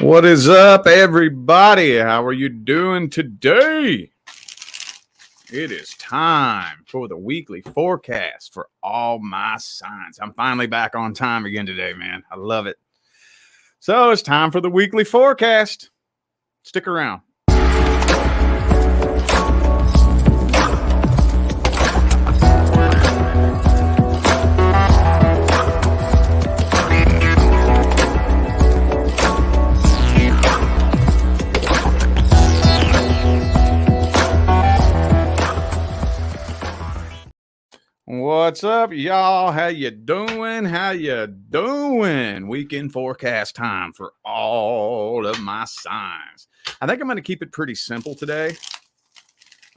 What is up, everybody? How are you doing today? It is time for the weekly forecast for all my signs. I'm finally back on time again today, man. I love it. So it's time for the weekly forecast. Stick around. What's up, y'all? How you doing? How you doing? Weekend forecast time for all of my signs. I think I'm going to keep it pretty simple today.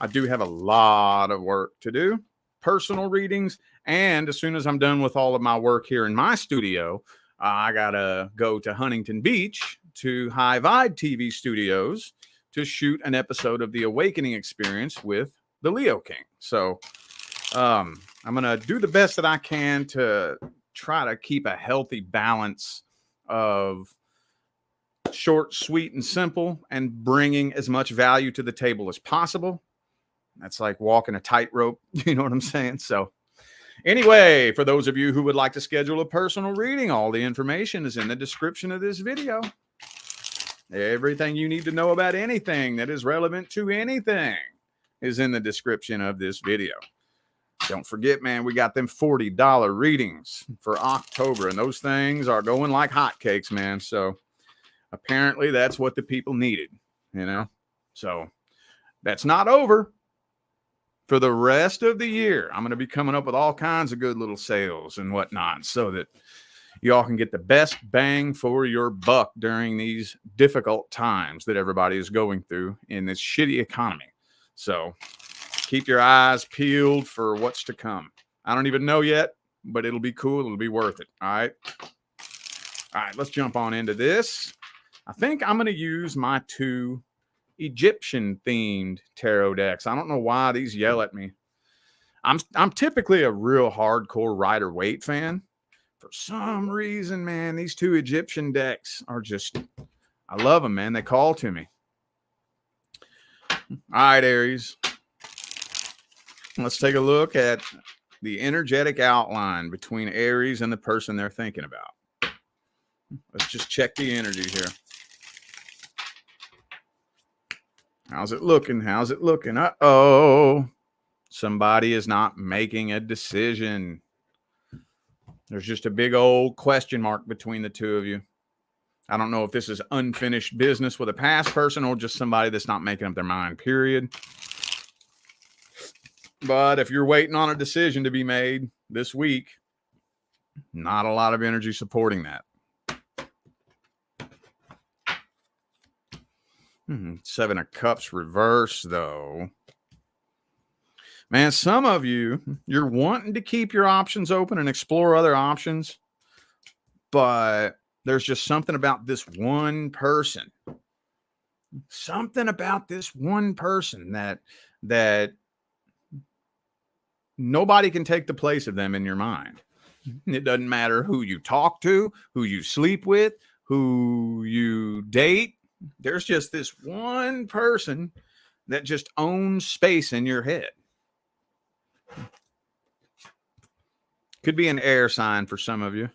I do have a lot of work to do, personal readings, and as soon as I'm done with all of my work here in my studio, I got to go to Huntington Beach to High Vibe TV Studios to shoot an episode of The Awakening Experience with the Leo King. So, I'm going to do the best that I can to try to keep a healthy balance of short, sweet, and simple, and bringing as much value to the table as possible. That's like walking a tightrope. You know what I'm saying? So anyway, for those of you who would like to schedule a personal reading, all the information is in the description of this video. Everything you need to know about anything that is relevant to anything is in the description of this video. Don't forget, man, we got them $40 readings for October, and those things are going like hotcakes, man. So apparently that's what the people needed, you know? So that's not over. For the rest of the year, I'm going to be coming up with all kinds of good little sales and whatnot so that y'all can get the best bang for your buck during these difficult times that everybody is going through in this shitty economy. So keep your eyes peeled for what's to come. I don't even know yet, but it'll be cool. It'll be worth it. All right. All right, let's jump on into this. I think I'm going to use my two Egyptian themed tarot decks. I don't know why these yell at me. I'm typically a real hardcore Rider-Waite fan. For some reason, man, these two Egyptian decks are just, I love them, man. They call to me. All right, Aries. Let's take a look at the energetic outline between Aries and the person they're thinking about. Let's just check the energy here. How's it looking? How's it looking? Uh-oh. Somebody is not making a decision. There's just a big old question mark between the two of you. I don't know if this is unfinished business with a past person or just somebody that's not making up their mind, period. But if you're waiting on a decision to be made this week, not a lot of energy supporting that. Seven of Cups reverse, though. Man, some of you, you're wanting to keep your options open and explore other options, but there's just something about this one person. Something about this one person that nobody can take the place of them in your mind. It doesn't matter who you talk to, who you sleep with, who you date. There's just this one person that just owns space in your head. Could be an air sign for some of you,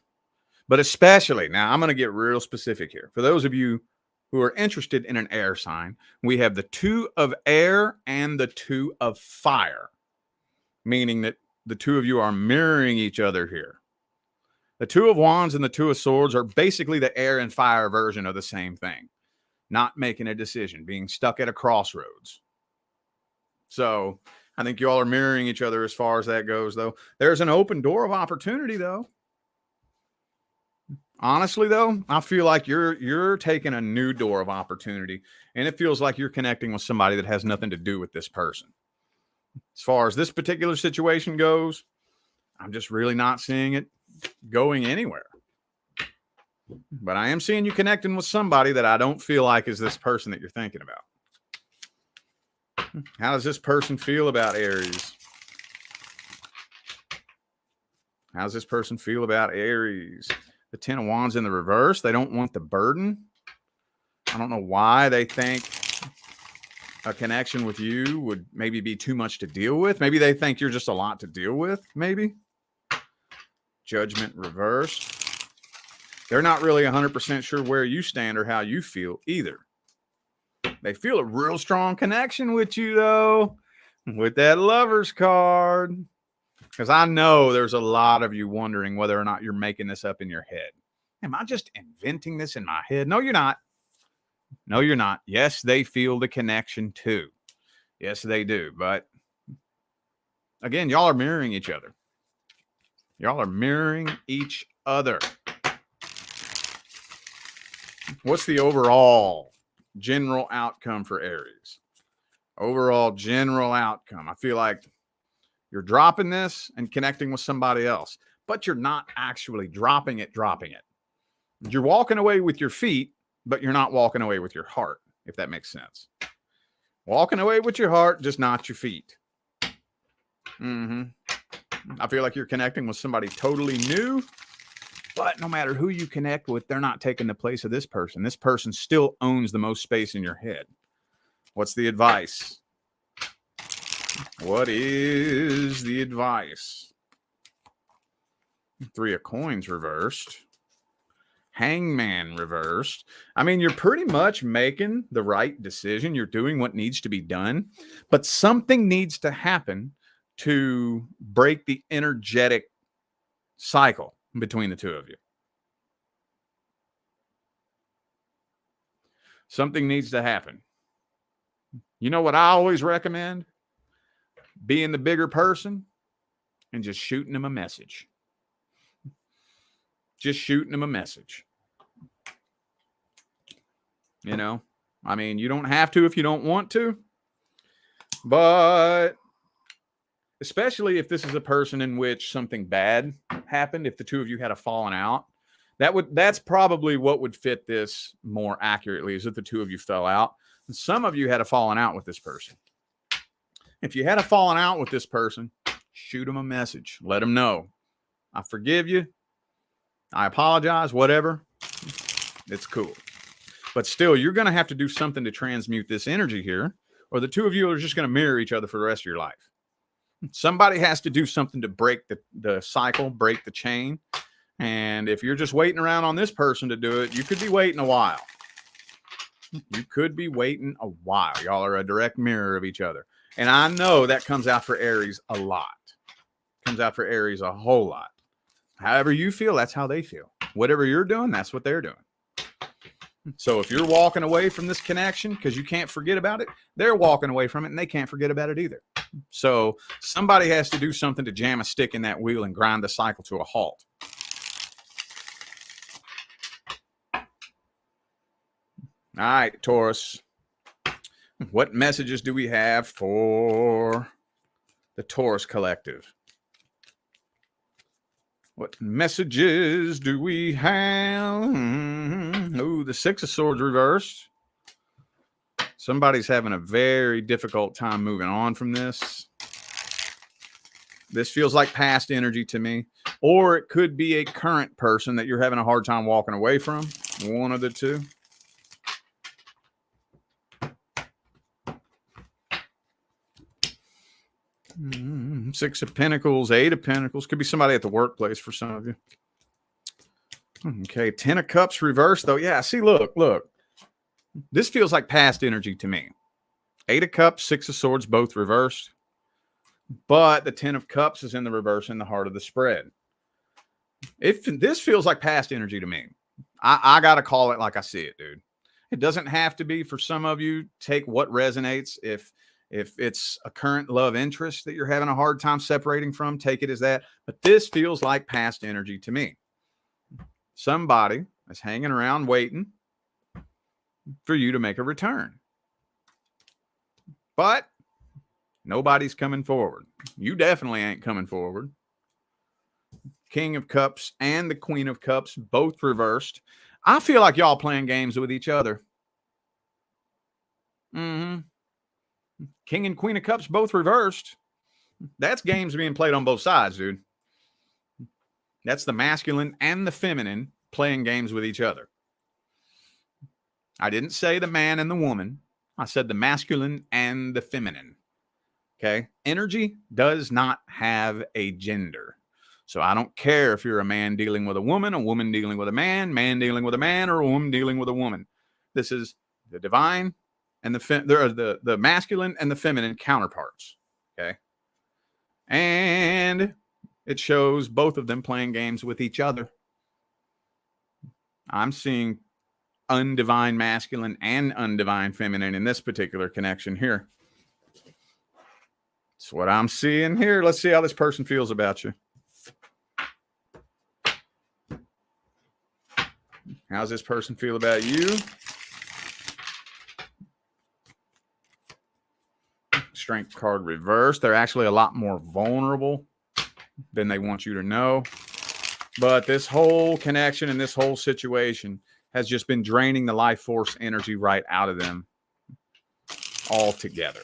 but especially, now I'm going to get real specific here. For those of you who are interested in an air sign, we have the two of air and the two of fire, meaning that the two of you are mirroring each other here. The two of wands and the two of swords are basically the air and fire version of the same thing. Not making a decision, being stuck at a crossroads. So I think you all are mirroring each other as far as that goes, though. There's an open door of opportunity, though. Honestly, though, I feel like you're taking a new door of opportunity, and it feels like you're connecting with somebody that has nothing to do with this person. As far as this particular situation goes, I'm just really not seeing it going anywhere. But I am seeing you connecting with somebody that I don't feel like is this person that you're thinking about. How does this person feel about Aries? How does this person feel about Aries? The Ten of Wands in the reverse. They don't want the burden. I don't know why they think a connection with you would maybe be too much to deal with. Maybe they think you're just a lot to deal with, maybe. Judgment reversed. They're not really 100% sure where you stand or how you feel either. They feel a real strong connection with you, though, with that Lovers card. Because I know there's a lot of you wondering whether or not you're making this up in your head. Am I just inventing this in my head? No, you're not. No, you're not. Yes, they feel the connection too. Yes, they do. But again, y'all are mirroring each other. Y'all are mirroring each other. What's the overall general outcome for Aries? Overall general outcome. I feel like you're dropping this and connecting with somebody else, but you're not actually dropping it. You're walking away with your feet, but you're not walking away with your heart, if that makes sense. Walking away with your heart, just not your feet. I feel like you're connecting with somebody totally new, but no matter who you connect with, they're not taking the place of this person. This person still owns the most space in your head. What's the advice? What is the advice? 3 of Coins reversed. Hangman reversed. I mean, you're pretty much making the right decision. You're doing what needs to be done, but something needs to happen to break the energetic cycle between the two of you. Something needs to happen. You know what I always recommend? Being the bigger person and just shooting them a message. Just shooting them a message. You know, I mean, you don't have to if you don't want to, but especially if this is a person in which something bad happened, if the two of you had a falling out, that's probably what would fit this more accurately, is if the two of you fell out. And some of you had a falling out with this person. If you had a falling out with this person, shoot them a message. Let them know, I forgive you. I apologize, whatever. It's cool. But still, you're going to have to do something to transmute this energy here, or the two of you are just going to mirror each other for the rest of your life. Somebody has to do something to break the cycle, break the chain. And if you're just waiting around on this person to do it, you could be waiting a while. You could be waiting a while. Y'all are a direct mirror of each other. And I know that comes out for Aries a lot. Comes out for Aries a whole lot. However you feel, that's how they feel. Whatever you're doing, that's what they're doing. So if you're walking away from this connection because you can't forget about it, they're walking away from it and they can't forget about it either. So somebody has to do something to jam a stick in that wheel and grind the cycle to a halt. All right, Taurus. What messages do we have for the Taurus collective? What messages do we have? Oh, the 6 of Swords reversed. Somebody's having a very difficult time moving on from this. This feels like past energy to me. Or it could be a current person that you're having a hard time walking away from. One of the two. Six of Pentacles, 8 of Pentacles. Could be somebody at the workplace for some of you. Okay, 10 of Cups reversed, though. Yeah, see, look. This feels like past energy to me. 8 of Cups, 6 of Swords, both reversed. But the 10 of Cups is in the reverse in the heart of the spread. This feels like past energy to me. I got to call it like I see it, dude. It doesn't have to be. For some of you, take what resonates. If it's a current love interest that you're having a hard time separating from, take it as that. But this feels like past energy to me. Somebody is hanging around waiting for you to make a return. But nobody's coming forward. You definitely ain't coming forward. King of Cups and the Queen of Cups, both reversed. I feel like y'all playing games with each other. King and Queen of Cups both reversed. That's games being played on both sides, dude. That's the masculine and the feminine playing games with each other. I didn't say the man and the woman. I said the masculine and the feminine. Okay. Energy does not have a gender. So I don't care if you're a man dealing with a woman dealing with a man dealing with a man, or a woman dealing with a woman. This is the divine and the masculine and the feminine counterparts. Okay. And it shows both of them playing games with each other. I'm seeing undivine masculine and undivine feminine in this particular connection here. That's what I'm seeing here. Let's see how this person feels about you. How's this person feel about you? Strength card reversed. They're actually a lot more vulnerable than they want you to know. But this whole connection and this whole situation has just been draining the life force energy right out of them altogether.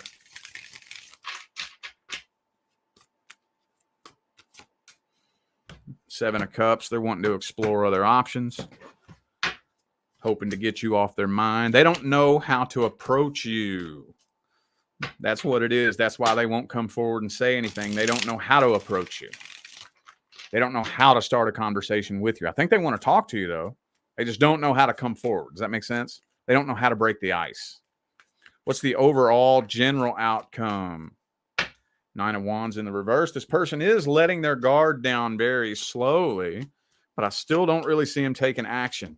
Seven of Cups. They're wanting to explore other options, hoping to get you off their mind. They don't know how to approach you. That's what it is. That's why they won't come forward and say anything. They don't know how to approach you. They don't know how to start a conversation with you. I think they want to talk to you, though. They just don't know how to come forward. Does that make sense? They don't know how to break the ice. What's the overall general outcome? Nine of Wands in the reverse. This person is letting their guard down very slowly, but I still don't really see them taking action.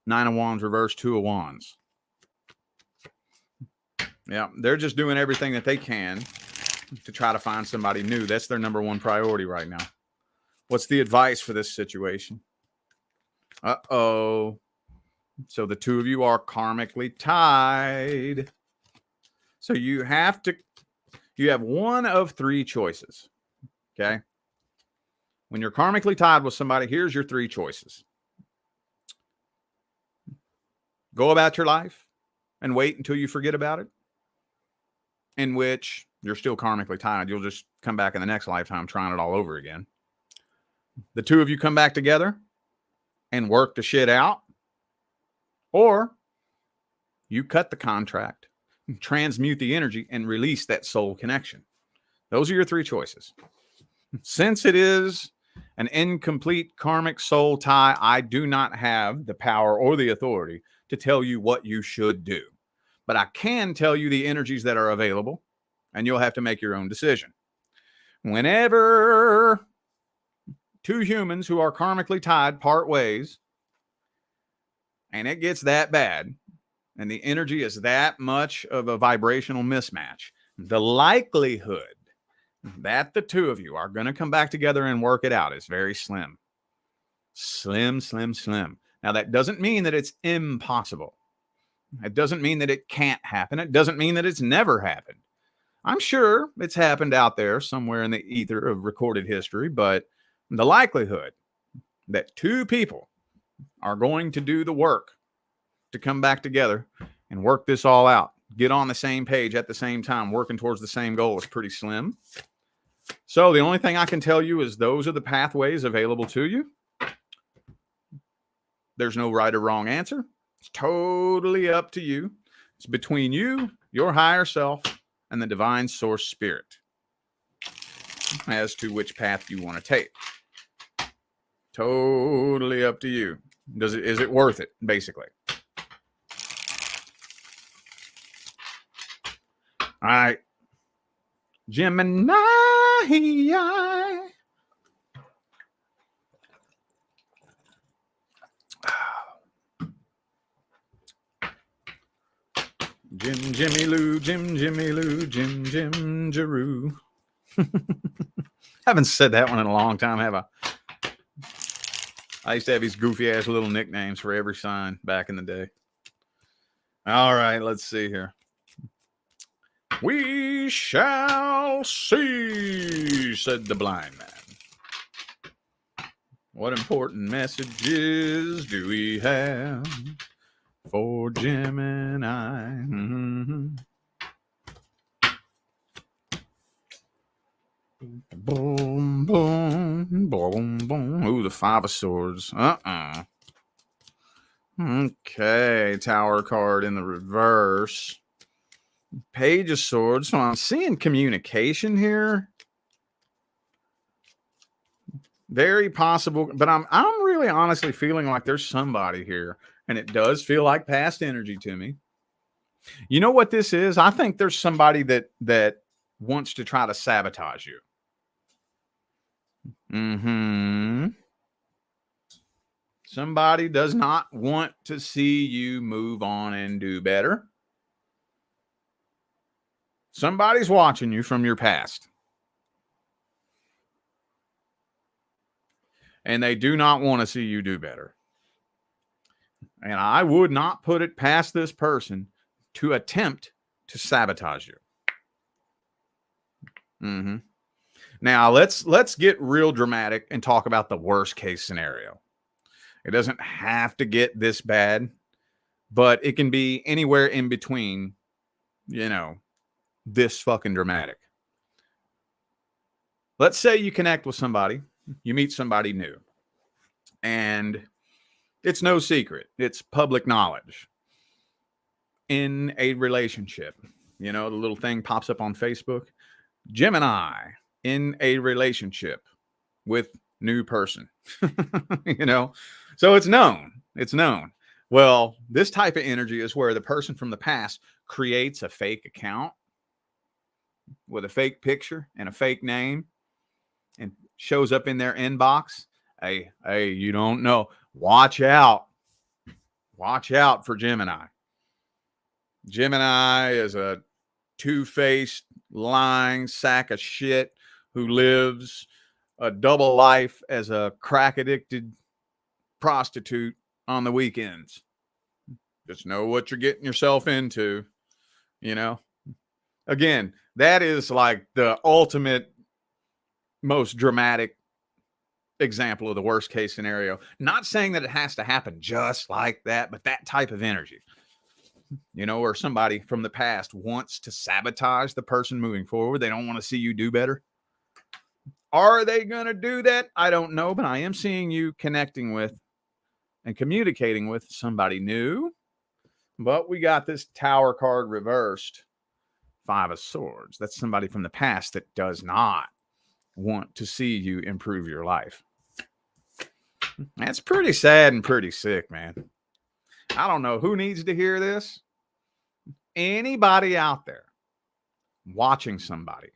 Nine of Wands reverse, Two of Wands. Yeah, they're just doing everything that they can to try to find somebody new. That's their number one priority right now. What's the advice for this situation? Uh-oh. So the two of you are karmically tied. So you have one of three choices. Okay. When you're karmically tied with somebody, here's your three choices. Go about your life and wait until you forget about it, in which you're still karmically tied. You'll just come back in the next lifetime trying it all over again. The two of you come back together and work the shit out, or you cut the contract, transmute the energy, and release that soul connection. Those are your three choices. Since it is an incomplete karmic soul tie, I do not have the power or the authority to tell you what you should do. But I can tell you the energies that are available, and you'll have to make your own decision. Whenever two humans who are karmically tied part ways, and it gets that bad, and the energy is that much of a vibrational mismatch, the likelihood that the two of you are going to come back together and work it out is very slim. Slim, slim, slim. Now, that doesn't mean that it's impossible. It doesn't mean that it can't happen. It doesn't mean that it's never happened. I'm sure it's happened out there somewhere in the ether of recorded history, but the likelihood that two people are going to do the work to come back together and work this all out, get on the same page at the same time, working towards the same goal is pretty slim. So the only thing I can tell you is those are the pathways available to you. There's no right or wrong answer. It's totally up to you. It's between you, your higher self, and the divine source spirit as to which path you want to take. Totally up to you. Is it worth it, basically? All right. Gemini. Jimmy Lou, Jimmy Lou, Jim Jaroo. Haven't said that one in a long time, have I? I used to have these goofy ass little nicknames for every sign back in the day. All right, let's see here. We shall see, said the blind man. What important messages do we have for Gemini? Mm-hmm. Boom, boom, boom, boom. Ooh, the Five of Swords. Okay, Tower card in the reverse. Page of Swords. So I'm seeing communication here. Very possible, but I'm really honestly feeling like there's somebody here, and it does feel like past energy to me. You know what this is? I think there's somebody that wants to try to sabotage you. Somebody does not want to see you move on and do better. Somebody's watching you from your past. And they do not want to see you do better. And I would not put it past this person to attempt to sabotage you. Now, let's get real dramatic and talk about the worst case scenario. It doesn't have to get this bad, but it can be anywhere in between, this fucking dramatic. Let's say you connect with somebody, you meet somebody new, and it's no secret. It's public knowledge. In a relationship, the little thing pops up on Facebook. Gemini in a relationship with new person. So it's known. Well, this type of energy is where the person from the past creates a fake account with a fake picture and a fake name and shows up in their inbox. Hey, you don't know. Watch out for Gemini. Gemini is a two-faced, lying sack of shit who lives a double life as a crack-addicted prostitute on the weekends. Just know what you're getting yourself into, Again, that is like the ultimate, most dramatic example of the worst case scenario. Not saying that it has to happen just like that, but that type of energy. Or somebody from the past wants to sabotage the person moving forward. They don't want to see you do better. Are they going to do that? I don't know, but I am seeing you connecting with and communicating with somebody new. But we got this Tower card reversed. 5 of Swords. That's somebody from the past that does not want to see you improve your life. That's pretty sad and pretty sick, man. I don't know who needs to hear this. Anybody out there watching somebody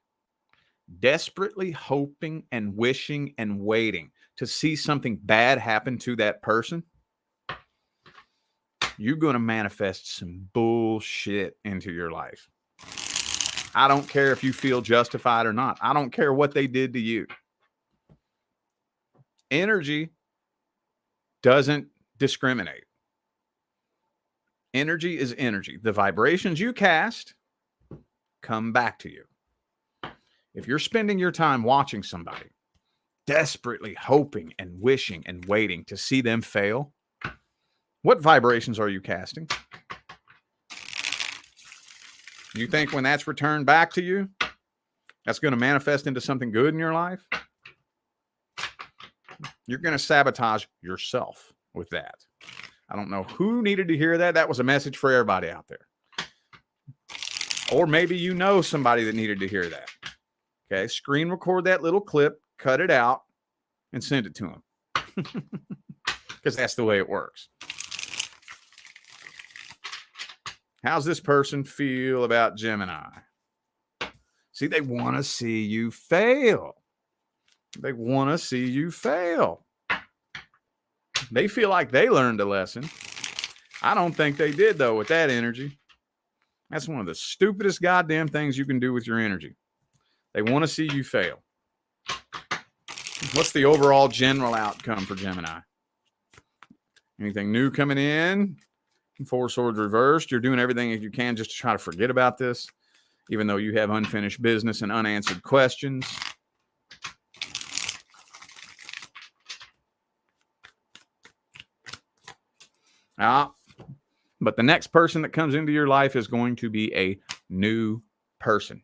desperately hoping and wishing and waiting to see something bad happen to that person, you're going to manifest some bullshit into your life. I don't care if you feel justified or not. I don't care what they did to you. Energy doesn't discriminate. Energy is energy. The vibrations you cast come back to you. If you're spending your time watching somebody, desperately hoping and wishing and waiting to see them fail, what vibrations are you casting? You think when that's returned back to you, that's going to manifest into something good in your life? You're going to sabotage yourself with that. I don't know who needed to hear that. That was a message for everybody out there. Or maybe you know somebody that needed to hear that. Okay, screen record that little clip, cut it out, and send it to them. Because that's the way it works. How's this person feel about Gemini? See, they want to see you fail. They want to see you fail. They feel like they learned a lesson. I don't think they did, though, with that energy. That's one of the stupidest goddamn things you can do with your energy. They want to see you fail. What's the overall general outcome for Gemini? Anything new coming in? 4 swords reversed. You're doing everything you can just to try to forget about this, even though you have unfinished business and unanswered questions. But the next person that comes into your life is going to be a new person.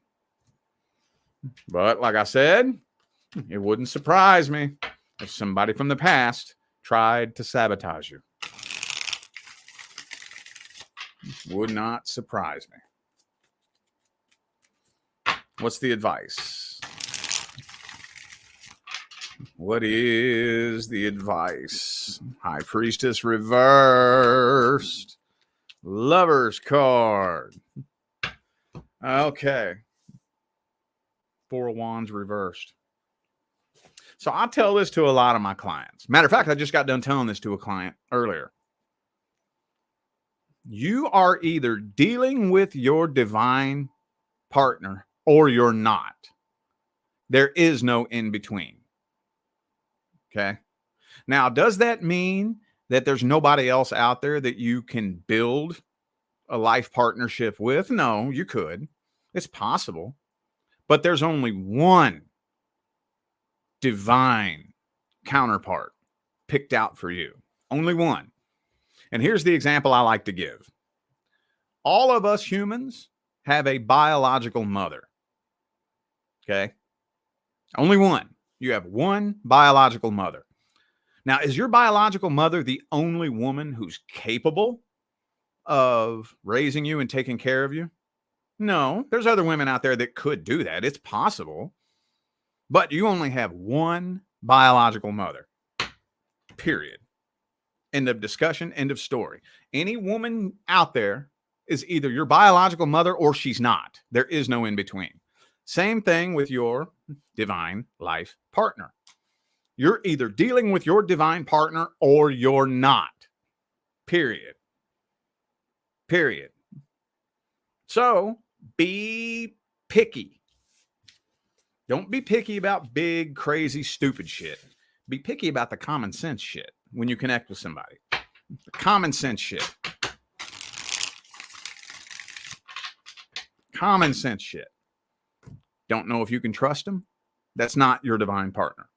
But like I said, it wouldn't surprise me if somebody from the past tried to sabotage you. Would not surprise me. What's the advice? What is the advice? High Priestess reversed. Lover's card. Okay. Four of Wands reversed. So I tell this to a lot of my clients. Matter of fact, I just got done telling this to a client earlier. You are either dealing with your divine partner or you're not. There is no in between. Okay. Now, does that mean that there's nobody else out there that you can build a life partnership with? No, you could. It's possible. But there's only one divine counterpart picked out for you. Only one. And here's the example I like to give. All of us humans have a biological mother. Okay? Only one. You have one biological mother. Now, is your biological mother the only woman who's capable of raising you and taking care of you? No, there's other women out there that could do that. It's possible. But you only have one biological mother. Period. End of discussion. End of story. Any woman out there is either your biological mother or she's not. There is no in between. Same thing with your divine life partner. You're either dealing with your divine partner or you're not. Period. Period. So be picky. Don't be picky about big, crazy, stupid shit. Be picky about the common sense shit when you connect with somebody. The common sense shit. Common sense shit. Don't know if you can trust them? That's not your divine partner.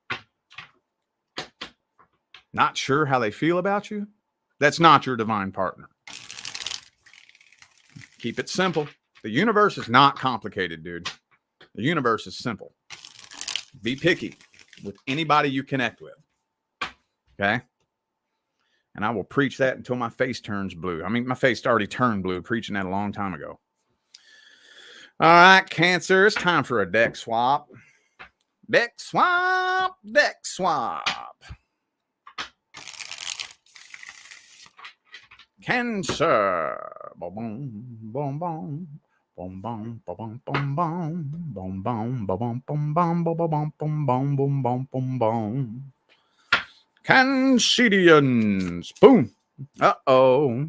Not sure how they feel about you? That's not your divine partner. Keep it simple. The universe is not complicated, dude. The universe is simple. Be picky with anybody you connect with. Okay? And I will preach that until my face turns blue. I mean, my face already turned blue preaching that a long time ago. All right, Cancer, it's time for a deck swap. Deck swap, deck swap. Cancer. Boom, boom, boom. Boom, boom, boom, boom, boom, boom, boom, boom, boom, boom, boom, boom, boom, boom, boom, boom, boom, boom. Cancerians. Boom. Uh-oh.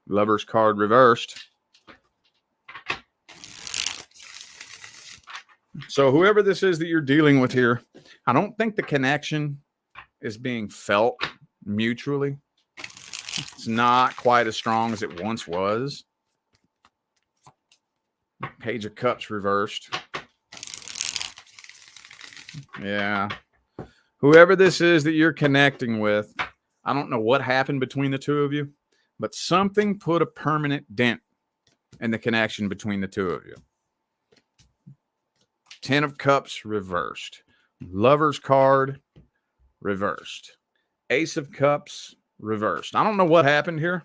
Lover's card reversed. So whoever this is that you're dealing with here, I don't think the connection is being felt mutually. It's not quite as strong as it once was. Page of Cups reversed. Yeah. Whoever this is that you're connecting with, I don't know what happened between the two of you, but something put a permanent dent in the connection between the two of you. 10 of Cups reversed. Lover's card reversed. Ace of Cups reversed. I don't know what happened here.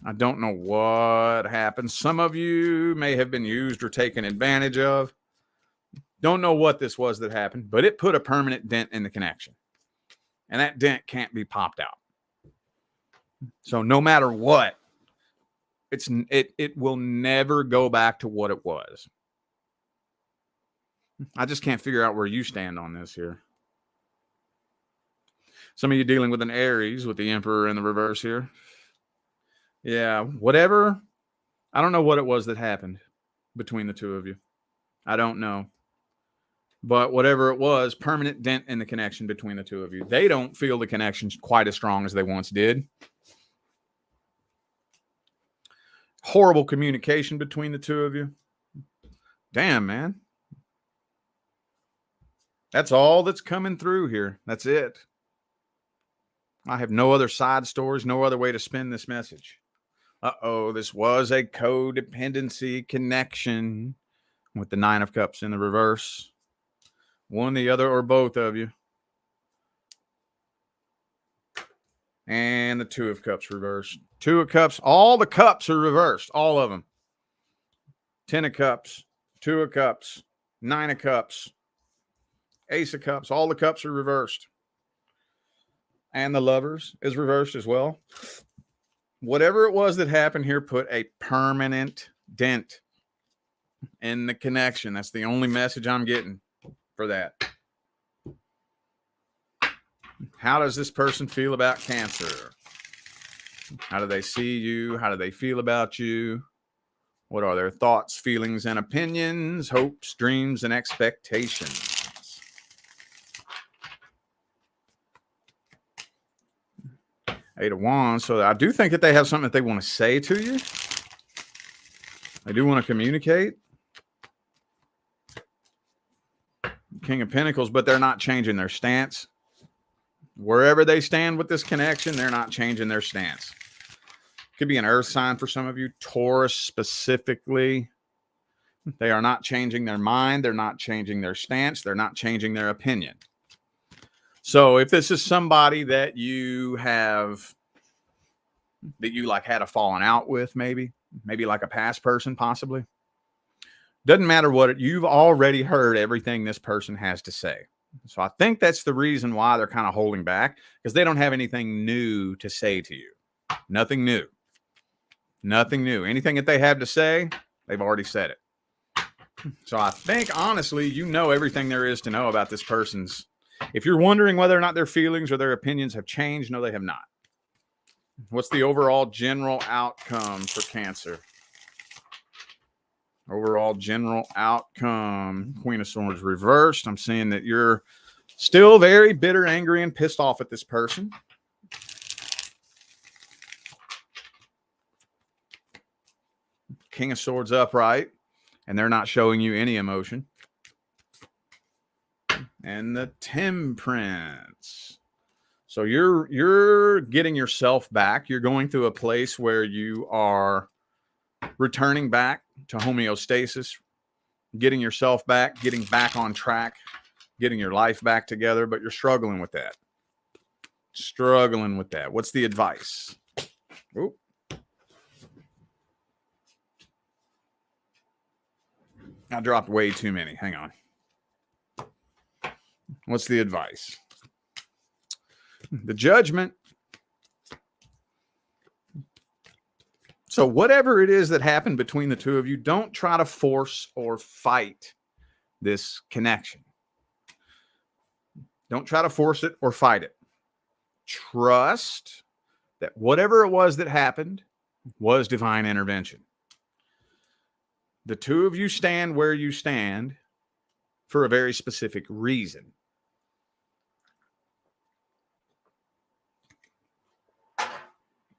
I don't know what happened. Some of you may have been used or taken advantage of. Don't know what this was that happened, but it put a permanent dent in the connection. And that dent can't be popped out. So no matter what, it will never go back to what it was. I just can't figure out where you stand on this here. Some of you dealing with an Aries with the Emperor in the reverse here. Yeah, whatever. I don't know what it was that happened between the two of you. I don't know. But whatever it was, permanent dent in the connection between the two of you. They don't feel the connection quite as strong as they once did. Horrible communication between the two of you. Damn, man. That's all that's coming through here. That's it. I have no other side stories, no other way to spin this message. Uh-oh, this was a codependency connection with the 9 of Cups in the reverse. One, the other, or both of you. And the Two of Cups reversed. Two of Cups. All the cups are reversed. All of them. 10 of Cups. 2 of Cups. 9 of Cups. Ace of Cups. All the cups are reversed. And the Lovers is reversed as well. Whatever it was that happened here put a permanent dent in the connection. That's the only message I'm getting for that. How does this person feel about Cancer? How do they see you? How do they feel about you? What are their thoughts, feelings, and opinions, hopes, dreams, and expectations? Eight of Wands. So I do think that they have something that they want to say to you. They do want to communicate. King of Pentacles, but they're not changing their stance. Wherever they stand with this connection, they're not changing their stance. Could be an earth sign for some of you. Taurus specifically. They are not changing their mind. They're not changing their stance. They're not changing their opinion. So if this is somebody that you have, that you like had a falling out with, maybe like a past person, possibly. Doesn't matter what, you've already heard everything this person has to say. So I think that's the reason why they're kind of holding back, because they don't have anything new to say to you. Nothing new. Nothing new. Anything that they have to say, they've already said it. So I think, honestly, you know everything there is to know about this person's. If you're wondering whether or not their feelings or their opinions have changed, no, they have not. What's the overall general outcome for Cancer? Overall general outcome. Queen of Swords reversed. I'm seeing that you're still very bitter, angry, and pissed off at this person. King of Swords upright, and they're not showing you any emotion. And the Temperance. So you're getting yourself back. You're going through a place where you are returning back to homeostasis, getting yourself back, getting back on track, getting your life back together, but you're struggling with that. Struggling with that. What's the advice? Oop. I dropped way too many. Hang on. What's the advice? The Judgment. So whatever it is that happened between the two of you, don't try to force or fight this connection. Don't try to force it or fight it. Trust that whatever it was that happened was divine intervention. The two of you stand where you stand for a very specific reason.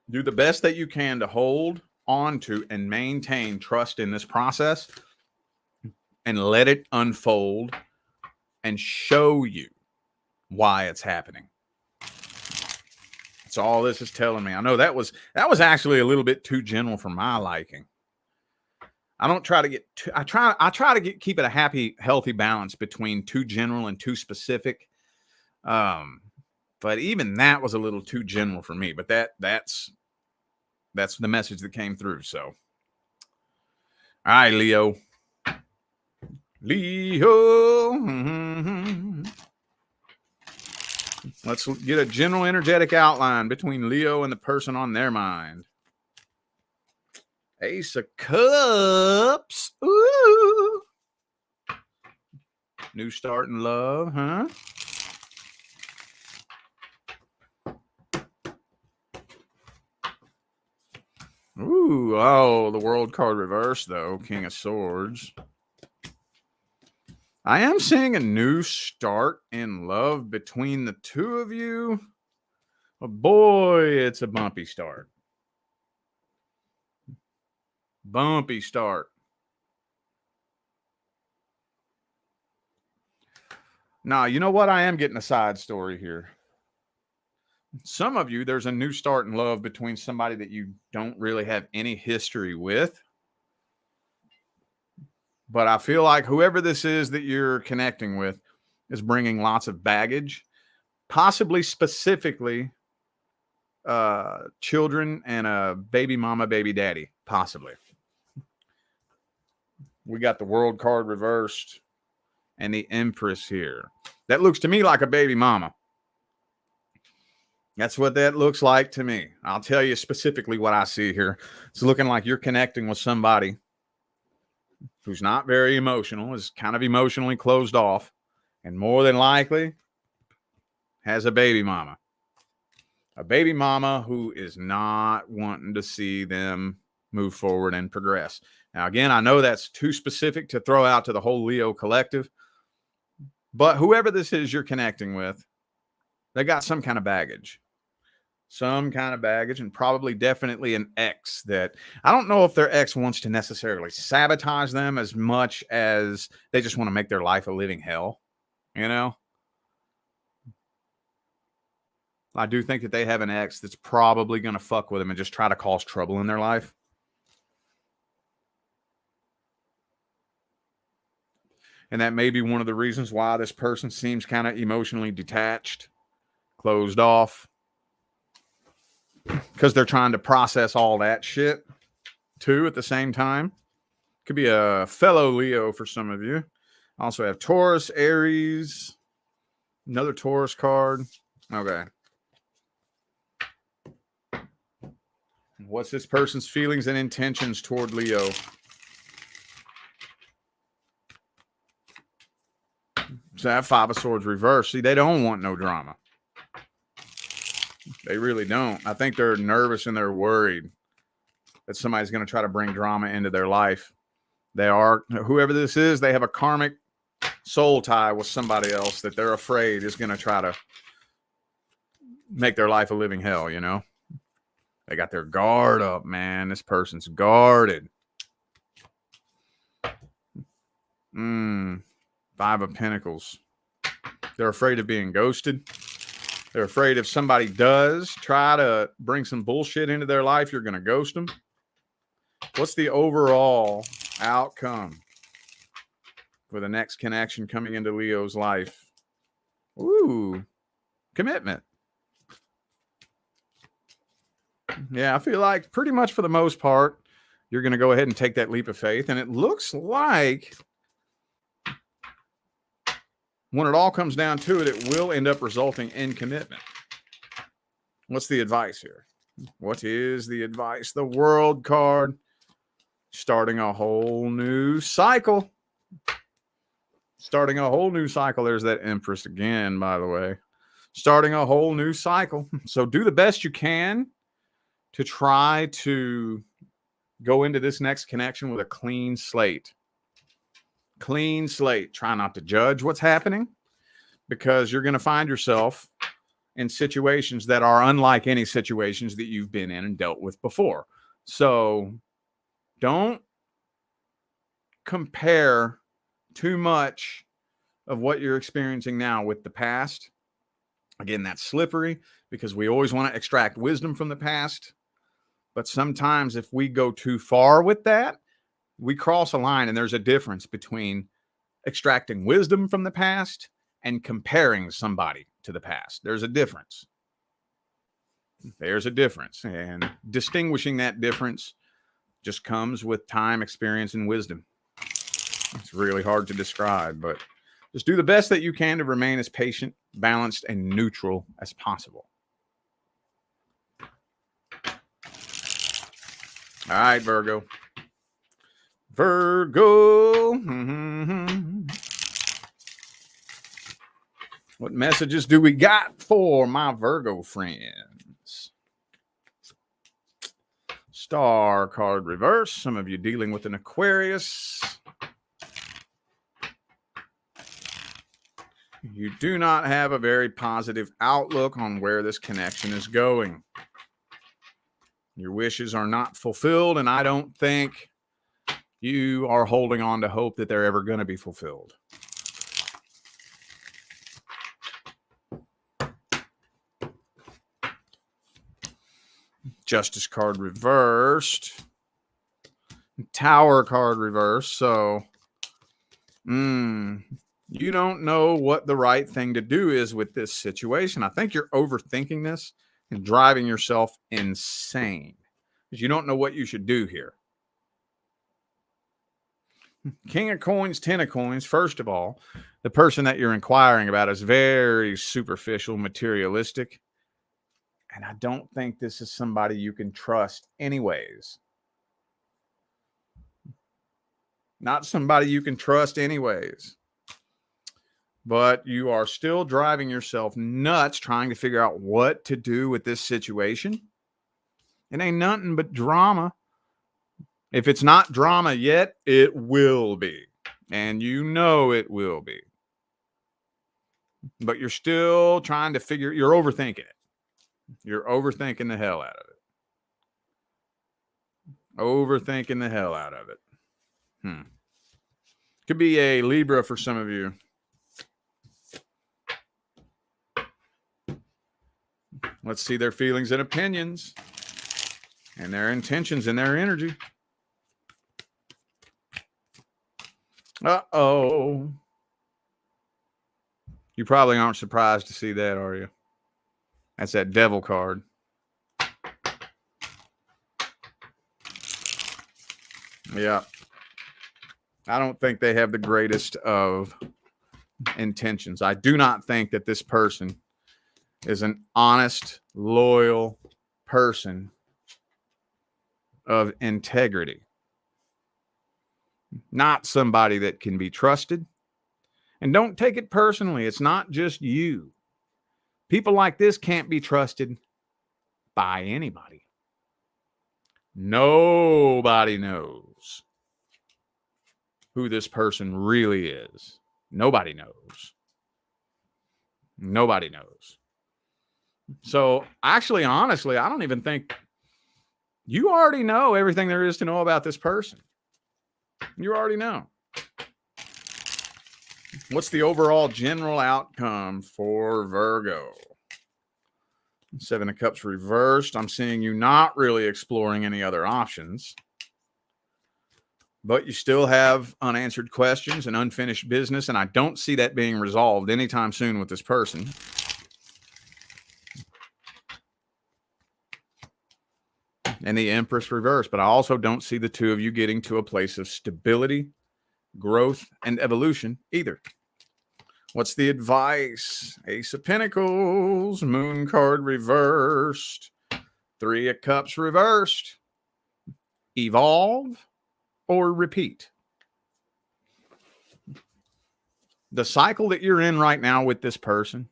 Do the best that you can to hold on to and maintain trust in this process and let it unfold and show you why it's happening. That's all this is telling me. I know that was actually a little bit too general for my liking. I don't try to get too, I try to keep it a happy, healthy balance between too general and too specific. But even that was a little too general for me. But that's the message that came through. So, all right, Leo. Mm-hmm. Let's get a general energetic outline between Leo and the person on their mind. Ace of Cups. Ooh. New start in love, huh? Ooh, oh, the World card reversed, though. King of Swords. I am seeing a new start in love between the two of you. But boy, it's a bumpy start. Bumpy start. Now, you know what? I am getting a side story here. Some of you, there's a new start in love between somebody that you don't really have any history with. But I feel like whoever this is that you're connecting with is bringing lots of baggage, possibly specifically children and a baby mama, baby daddy, possibly. We got the World card reversed and the Empress here. That looks to me like a baby mama. That's what that looks like to me. I'll tell you specifically what I see here. It's looking like you're connecting with somebody who's not very emotional, is kind of emotionally closed off, and more than likely has a baby mama. A baby mama who is not wanting to see them move forward and progress. Now, again, I know that's too specific to throw out to the whole Leo collective, but whoever this is you're connecting with, they got some kind of baggage. Some kind of baggage, and probably definitely an ex that I don't know if their ex wants to necessarily sabotage them as much as they just want to make their life a living hell. You know? I do think that they have an ex that's probably going to fuck with them and just try to cause trouble in their life. And that may be one of the reasons why this person seems kind of emotionally detached, closed off. Because they're trying to process all that shit too at the same time. Could be a fellow Leo for some of you. Also have Taurus, Aries, another Taurus card. Okay. What's this person's feelings and intentions toward Leo? So that Five of Swords reversed. See, they don't want no drama. They really don't. I think they're nervous and they're worried that somebody's going to try to bring drama into their life. They are, whoever this is, they have a karmic soul tie with somebody else that they're afraid is going to try to make their life a living hell, you know? They got their guard up, man. This person's guarded. Five of Pentacles. They're afraid of being ghosted. They're afraid if somebody does try to bring some bullshit into their life, you're going to ghost them. What's the overall outcome for the next connection coming into Leo's life? Ooh, commitment. Yeah, I feel like pretty much for the most part, you're going to go ahead and take that leap of faith. And it looks like when it all comes down to it, it will end up resulting in commitment. What's the advice here? What is the advice? The World card. Starting a whole new cycle. Starting a whole new cycle. There's that Empress again, by the way. Starting a whole new cycle. So do the best you can to try to go into this next connection with a clean slate. Clean slate. Try not to judge what's happening, because you're going to find yourself in situations that are unlike any situations that you've been in and dealt with before. So don't compare too much of what you're experiencing now with the past. Again, that's slippery because we always want to extract wisdom from the past. But sometimes if we go too far with that, we cross a line, and there's a difference between extracting wisdom from the past and comparing somebody to the past. There's a difference. There's a difference. And distinguishing that difference just comes with time, experience, and wisdom. It's really hard to describe, but just do the best that you can to remain as patient, balanced, and neutral as possible. All right, Virgo. Virgo. What messages do we got for my Virgo friends? Star card reverse. Some of you dealing with an Aquarius. You do not have a very positive outlook on where this connection is going. Your wishes are not fulfilled, and I don't think you are holding on to hope that they're ever going to be fulfilled. Justice card reversed. Tower card reversed. So, you don't know what the right thing to do is with this situation. I think you're overthinking this. and driving yourself insane because you don't know what you should do here. King of coins, 10 of coins. First of all, the person that you're inquiring about is very superficial, materialistic. And I don't think this is somebody you can trust anyways. Not somebody you can trust anyways. But you are still driving yourself nuts trying to figure out what to do with this situation. It ain't nothing but drama. If it's not drama yet, it will be. And you know it will be. But you're still trying to you're overthinking it. You're overthinking the hell out of it. Overthinking the hell out of it. Could be a Libra for some of you. Let's see their feelings and opinions and their intentions and their energy. Uh-oh. You probably aren't surprised to see that, are you? That's that devil card. Yeah. I don't think they have the greatest of intentions. I do not think that this person is an honest, loyal person of integrity. Not somebody that can be trusted. And don't take it personally. It's not just you. People like this can't be trusted by anybody. Nobody knows who this person really is. Nobody knows. Nobody knows. So actually, honestly, I don't even think you already know everything there is to know about this person. You already know. What's the overall general outcome for Virgo? 7 of Cups reversed. I'm seeing you not really exploring any other options. But you still have unanswered questions and unfinished business, and I don't see that being resolved anytime soon with this person. And the Empress reversed, but I also don't see the two of you getting to a place of stability, growth, and evolution either. What's the advice? Ace of Pentacles, Moon card reversed, 3 of Cups reversed. Evolve or repeat. The cycle that you're in right now with this person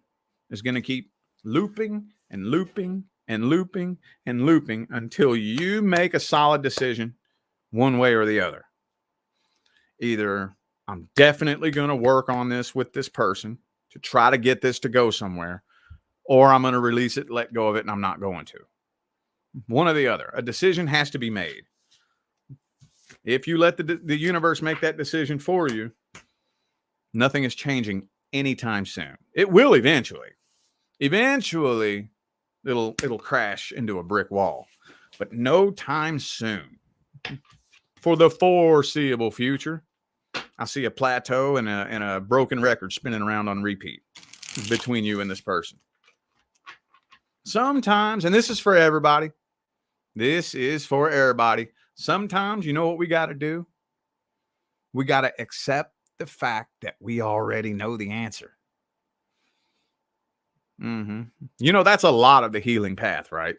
is going to keep looping and looping and looping and looping until you make a solid decision one way or the other. Either I'm definitely going to work on this with this person to try to get this to go somewhere, or I'm going to release it, let go of it, and I'm not going to. One or the other. A decision has to be made. If you let the universe make that decision for you, nothing is changing anytime soon. It will eventually. Eventually, it'll crash into a brick wall, but no time soon. For the foreseeable future, I see a plateau and a broken record spinning around on repeat between you and this person. Sometimes, and this is for everybody. This is for everybody. Sometimes, you know what we got to do? We got to accept the fact that we already know the answer. You know, that's a lot of the healing path, right?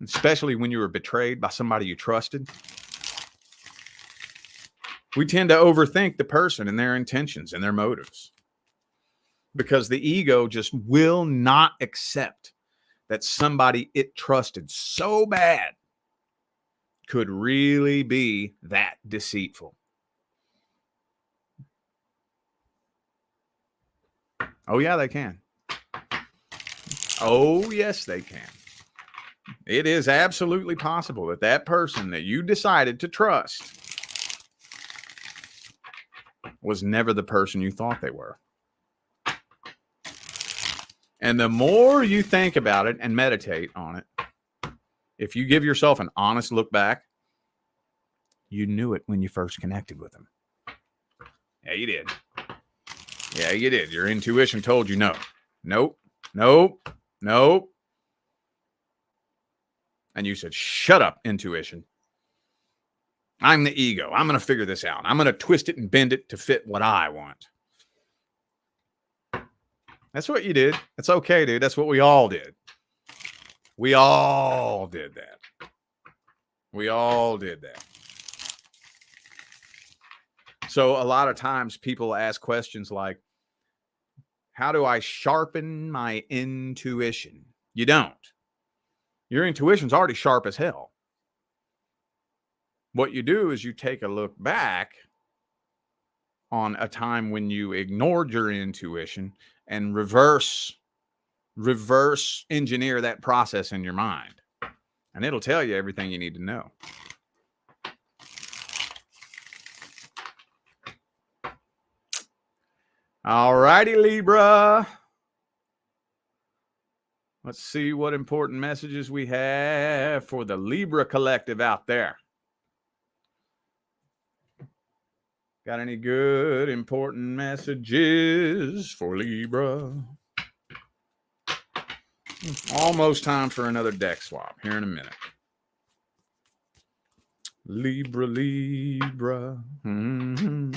Especially when you were betrayed by somebody you trusted. We tend to overthink the person and their intentions and their motives because the ego just will not accept that somebody it trusted so bad could really be that deceitful. Oh, yeah, they can. Oh, yes, they can. It is absolutely possible that that person that you decided to trust was never the person you thought they were. And the more you think about it and meditate on it, if you give yourself an honest look back, you knew it when you first connected with them. Yeah, you did. Yeah, you did. Your intuition told you no. Nope. Nope. Nope. And you said, shut up, intuition. I'm the ego. I'm going to figure this out. I'm going to twist it and bend it to fit what I want. That's what you did. It's okay, dude. That's what we all did. We all did that. We all did that. So a lot of times people ask questions like, how do I sharpen my intuition? You don't. Your intuition's already sharp as hell. What you do is you take a look back on a time when you ignored your intuition and reverse engineer that process in your mind. And it'll tell you everything you need to know. All righty, Libra. Let's see what important messages we have for the Libra collective out there. Got any good, important messages for Libra? Almost time for another deck swap here in a minute. Libra, Libra. Mm-hmm.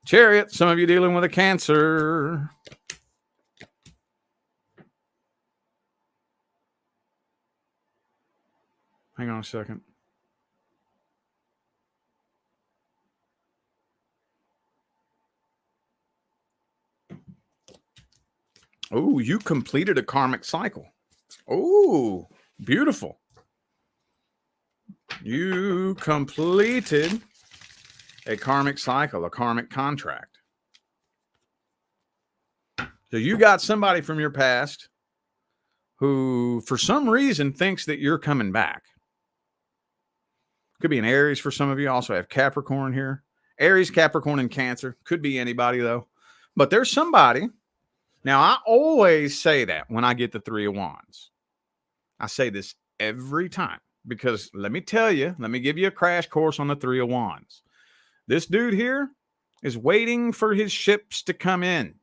Chariot, some of you dealing with a Cancer. Hang on a second. Oh, you completed a karmic cycle. Oh, beautiful. You completed a karmic cycle, a karmic contract. So you got somebody from your past who, for some reason, thinks that you're coming back. Could be an Aries for some of you. Also have Capricorn here. Aries, Capricorn, and Cancer. Could be anybody, though. But there's somebody. Now, I always say that when I get the Three of Wands. I say this every time because let me tell you, let me give you a crash course on the Three of Wands. This dude here is waiting for his ships to come in.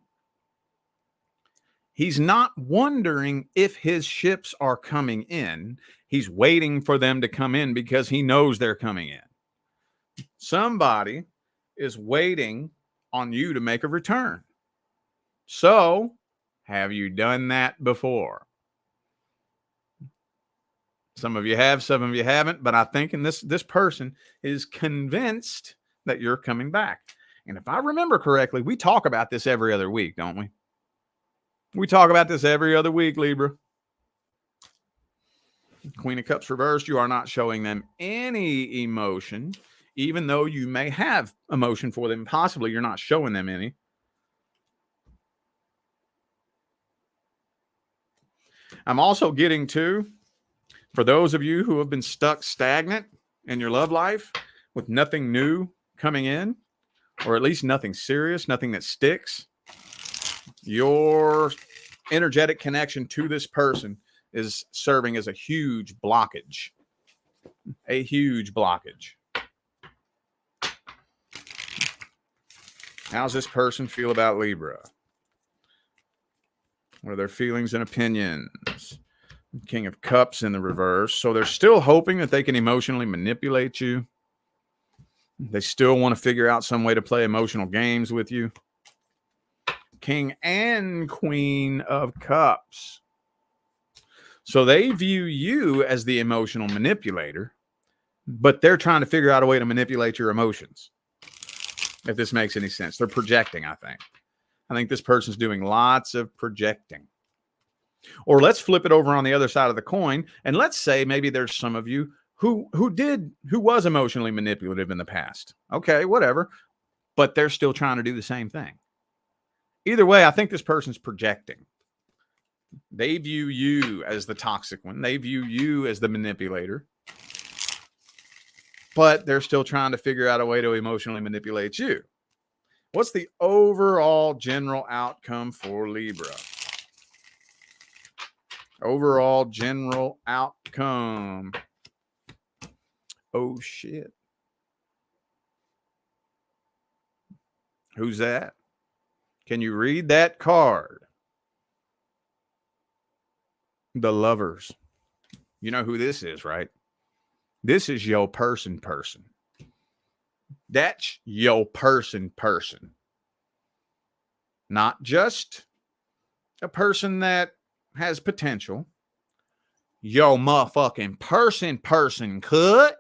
He's not wondering if his ships are coming in. He's waiting for them to come in because he knows they're coming in. Somebody is waiting on you to make a return. So, have you done that before? Some of you have, some of you haven't, but I think this person is convinced that you're coming back. And if I remember correctly, we talk about this every other week, don't we? We talk about this every other week, Libra. Queen of Cups reversed, you are not showing them any emotion, even though you may have emotion for them. Possibly you're not showing them any. I'm also getting to, for those of you who have been stuck stagnant in your love life with nothing new coming in, or at least nothing serious, nothing that sticks, your energetic connection to this person is serving as a huge blockage. A huge blockage. How's this person feel about Libra? What are their feelings and opinions? King of Cups in the reverse. So they're still hoping that they can emotionally manipulate you. They still want to figure out some way to play emotional games with you. King and Queen of Cups. So they view you as the emotional manipulator, but they're trying to figure out a way to manipulate your emotions. If this makes any sense. They're projecting, I think. I think this person's doing lots of projecting. Or let's flip it over on the other side of the coin, and let's say maybe there's some of you who was emotionally manipulative in the past. Okay, whatever. But they're still trying to do the same thing. Either way, I think this person's projecting. They view you as the toxic one. They view you as the manipulator. But they're still trying to figure out a way to emotionally manipulate you. What's the overall general outcome for Libra? Overall general outcome. Oh, shit. Who's that? Can you read that card? The Lovers. You know who this is, right? This is your person. That's your person. Not just a person that has potential. Yo motherfucking person cut.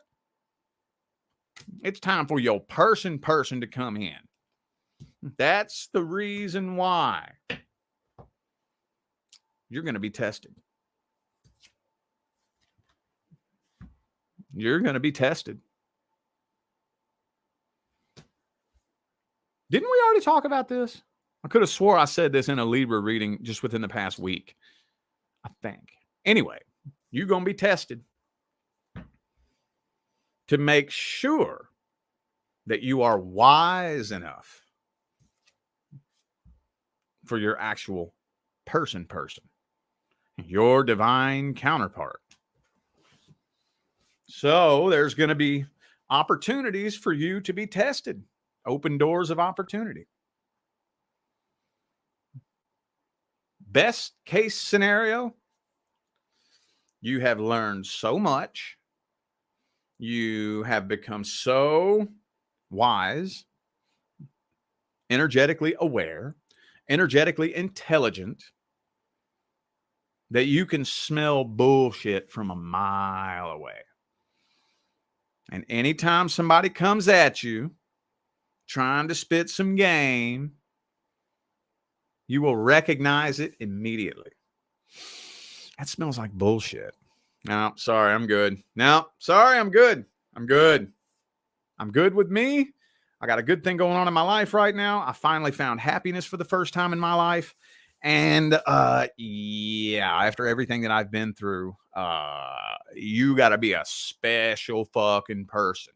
It's time for your person to come in. That's the reason why you're going to be tested. You're going to be tested. Didn't we already talk about this? I could have swore I said this in a Libra reading just within the past week, I think. Anyway, you're going to be tested to make sure that you are wise enough for your actual person, your divine counterpart. So there's going to be opportunities for you to be tested, open doors of opportunity. Best case scenario, you have learned so much. You have become so wise, energetically aware, energetically intelligent, that you can smell bullshit from a mile away. And anytime somebody comes at you trying to spit some game, you will recognize it immediately. That smells like bullshit. No, sorry, I'm good. No, sorry, I'm good. I'm good with me. I got a good thing going on in my life right now. I finally found happiness for the first time in my life. And yeah, after everything that I've been through, you got to be a special fucking person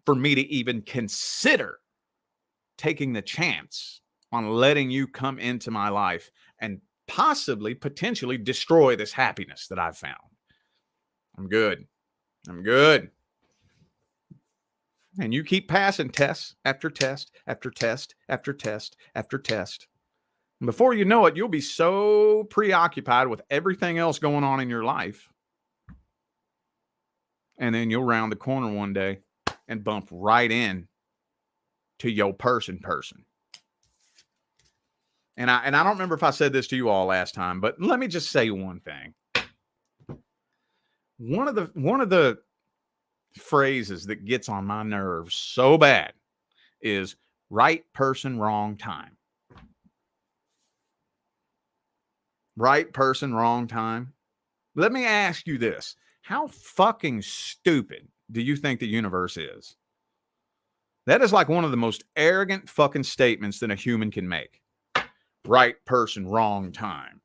for me to even consider taking the chance on letting you come into my life and potentially destroy this happiness that I've found. I'm good. And you keep passing test after test after test after test after test. And before you know it, you'll be so preoccupied with everything else going on in your life. And then you'll round the corner one day and bump right in to your person. And I don't remember if I said this to you all last time, but let me just say one thing. One of the phrases that gets on my nerves so bad is right person, wrong time. Right person, wrong time. Let me ask you this. How fucking stupid do you think the universe is? That is like one of the most arrogant fucking statements that a human can make. Right person, wrong time.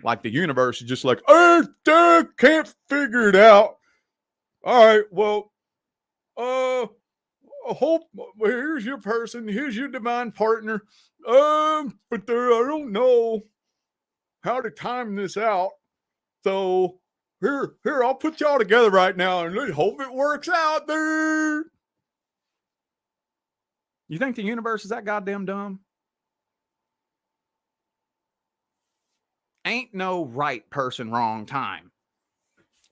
Like the universe is just like, I can't figure it out. All right, well, here's your person, here's your divine partner. But I don't know how to time this out. So here, I'll put y'all together right now and let's hope it works out, dude. You think the universe is that goddamn dumb? Ain't no right person, wrong time.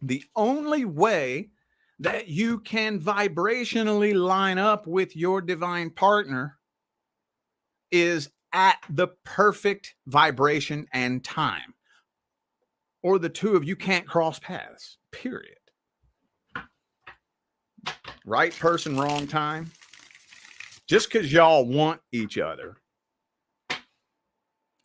The only way that you can vibrationally line up with your divine partner is at the perfect vibration and time. Or the two of you can't cross paths, period. Right person, wrong time. Just because y'all want each other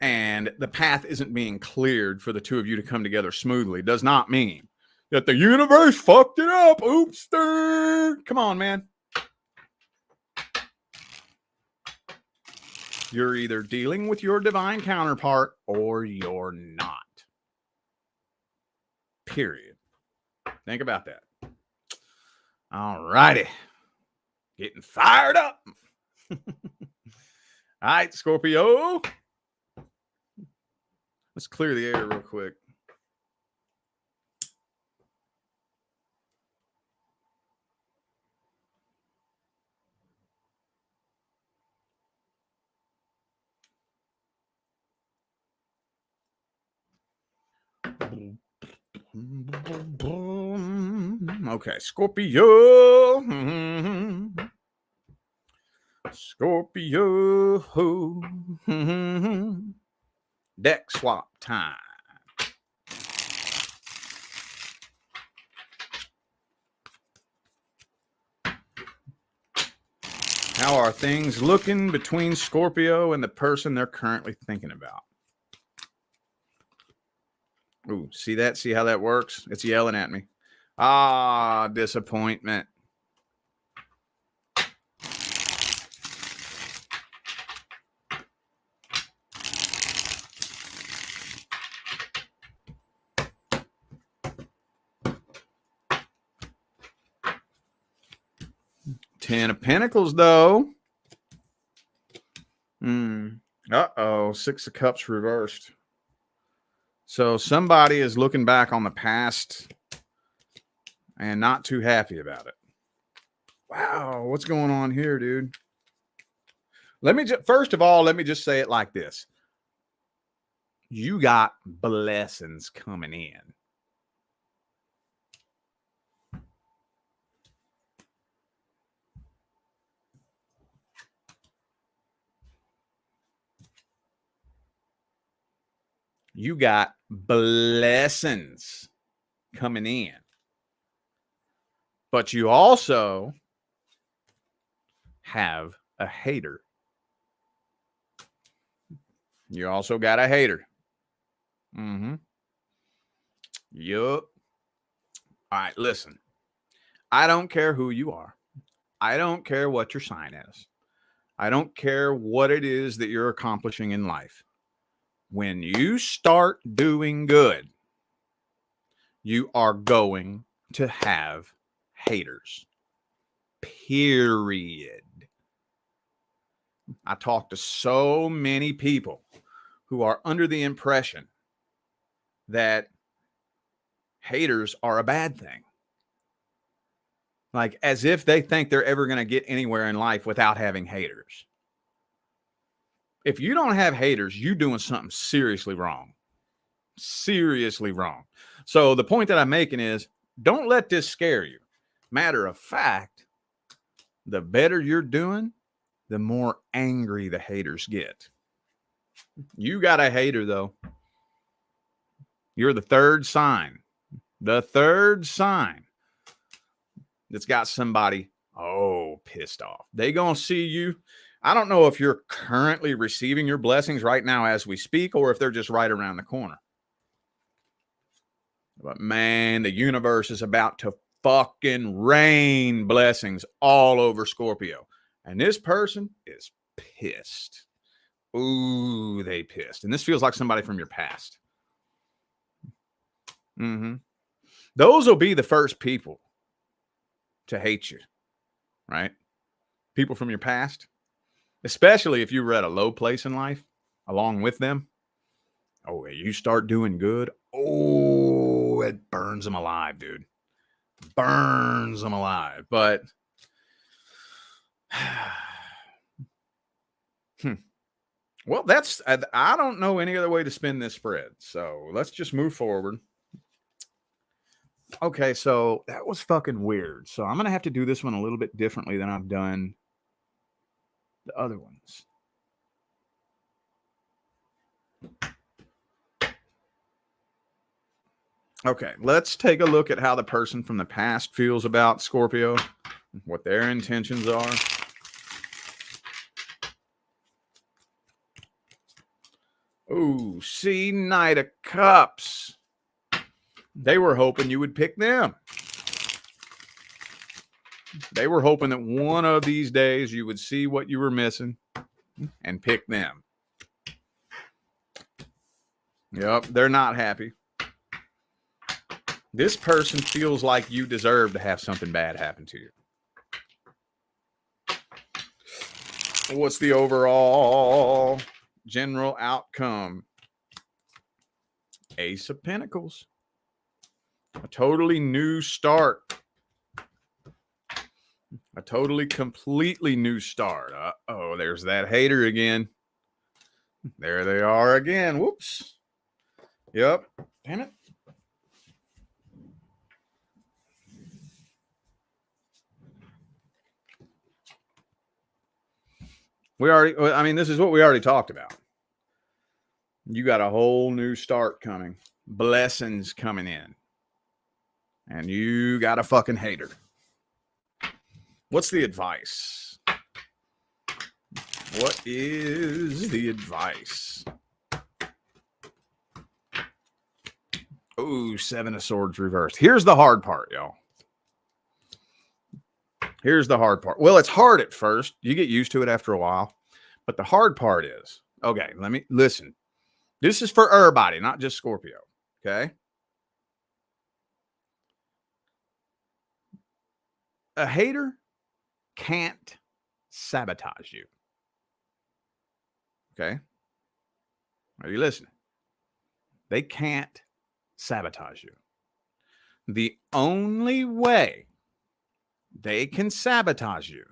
and the path isn't being cleared for the two of you to come together smoothly does not mean that the universe fucked it up. Oops, come on, man. You're either dealing with your divine counterpart or you're not. Period. Think about that. All righty. Getting fired up. All right, Scorpio. Let's clear the air real quick. Okay, Scorpio. Scorpio. Deck swap time. How are things looking between Scorpio and the person they're currently thinking about? Ooh, see that? See how that works? It's yelling at me. Ah, disappointment. Ten of Pentacles, though. Uh-oh, Six of Cups reversed. So somebody is looking back on the past and not too happy about it. Wow, what's going on here, dude? First of all, let me just say it like this. You got blessings coming in. You got blessings coming in. But you also have a hater. You also got a hater. Yup. All right, listen. I don't care who you are. I don't care what your sign is. I don't care what it is that you're accomplishing in life. When you start doing good, you are going to have haters. Period. I talk to so many people who are under the impression that haters are a bad thing. Like as if they think they're ever going to get anywhere in life without having haters. If you don't have haters, you're doing something seriously wrong. Seriously wrong. So the point that I'm making is don't let this scare you. Matter of fact, the better you're doing, the more angry the haters get. You got a hater, though. You're the third sign. The third sign that's got somebody, pissed off. They gonna see you. I don't know if you're currently receiving your blessings right now as we speak, or if they're just right around the corner. But man, the universe is about to fucking rain blessings all over Scorpio. And this person is pissed. Ooh, they pissed. And this feels like somebody from your past. Those will be the first people to hate you, right? People from your past, especially if you were at a low place in life along with them. Oh, you start doing good. Oh, it burns them alive, dude. Burns them alive. But well, I don't know any other way to spin this spread. So let's just move forward. Okay, so that was fucking weird. So I'm going to have to do this one a little bit differently than I've done the other ones. Okay, let's take a look at how the person from the past feels about Scorpio, what their intentions are. Ooh, see, Knight of Cups. They were hoping you would pick them. They were hoping that one of these days you would see what you were missing and pick them. Yep, they're not happy. This person feels like you deserve to have something bad happen to you. What's the overall general outcome? Ace of Pentacles. A totally new start. A totally, completely new start. Uh-oh, there's that hater again. There they are again. Whoops. Yep. Damn it. I mean, this is what we already talked about. You got a whole new start coming. Blessings coming in. And you got a fucking hater. What's the advice? What is the advice? Oh, Seven of Swords reversed. Here's the hard part, y'all. Here's the hard part. Well, it's hard at first. You get used to it after a while. But the hard part is, okay, let me listen. This is for everybody, not just Scorpio. Okay. A hater can't sabotage you. Okay. Are you listening? They can't sabotage you. The only way they can sabotage you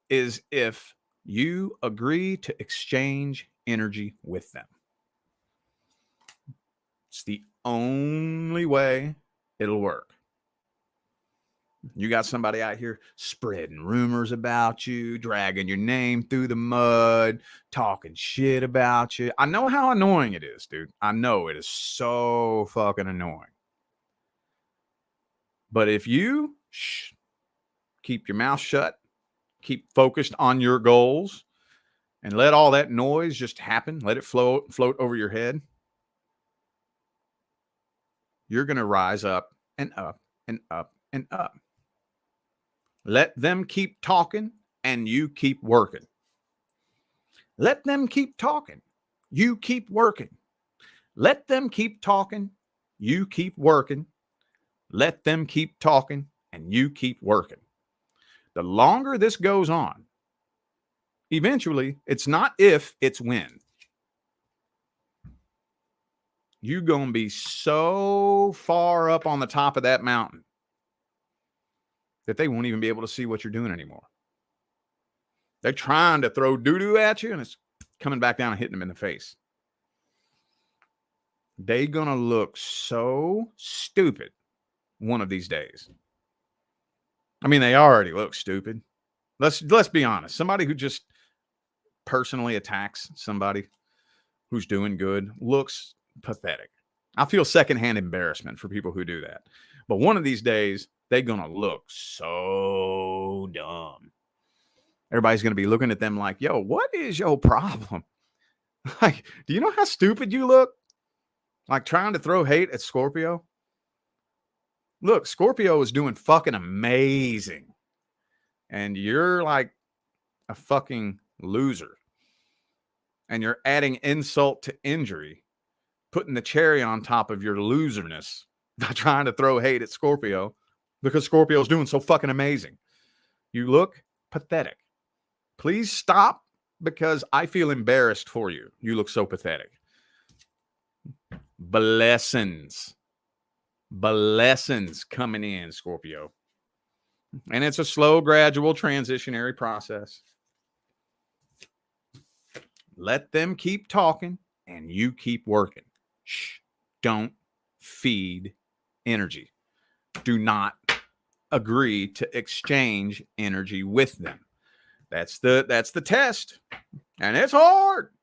is if you agree to exchange energy with them. It's the only way it'll work. You got somebody out here spreading rumors about you, dragging your name through the mud, talking shit about you. I know how annoying it is, dude. I know it is so fucking annoying. But if you keep your mouth shut, keep focused on your goals, and let all that noise just happen, let it float over your head, you're going to rise up and up and up and up. Let them keep talking and you keep working. Let them keep talking. You keep working. Let them keep talking. You keep working. Let them keep talking and you keep working. The longer this goes on, eventually, it's not if, it's when. You're going to be so far up on the top of that mountain that they won't even be able to see what you're doing anymore. They're trying to throw doo-doo at you, and it's coming back down and hitting them in the face. They're going to look so stupid one of these days. I mean, they already look stupid. Let's be honest. Somebody who just personally attacks somebody who's doing good looks pathetic. I feel secondhand embarrassment for people who do that. But one of these days, they're going to look so dumb. Everybody's going to be looking at them like, yo, what is your problem? Like, do you know how stupid you look? Like trying to throw hate at Scorpio? Look, Scorpio is doing fucking amazing. And you're like a fucking loser. And you're adding insult to injury, putting the cherry on top of your loserness by trying to throw hate at Scorpio because Scorpio is doing so fucking amazing. You look pathetic. Please stop because I feel embarrassed for you. You look so pathetic. Blessings coming in, Scorpio. And it's a slow, gradual, transitionary process. Let them keep talking and you keep working. Shh. Don't feed energy. Do not agree to exchange energy with them. That's the test. And it's hard.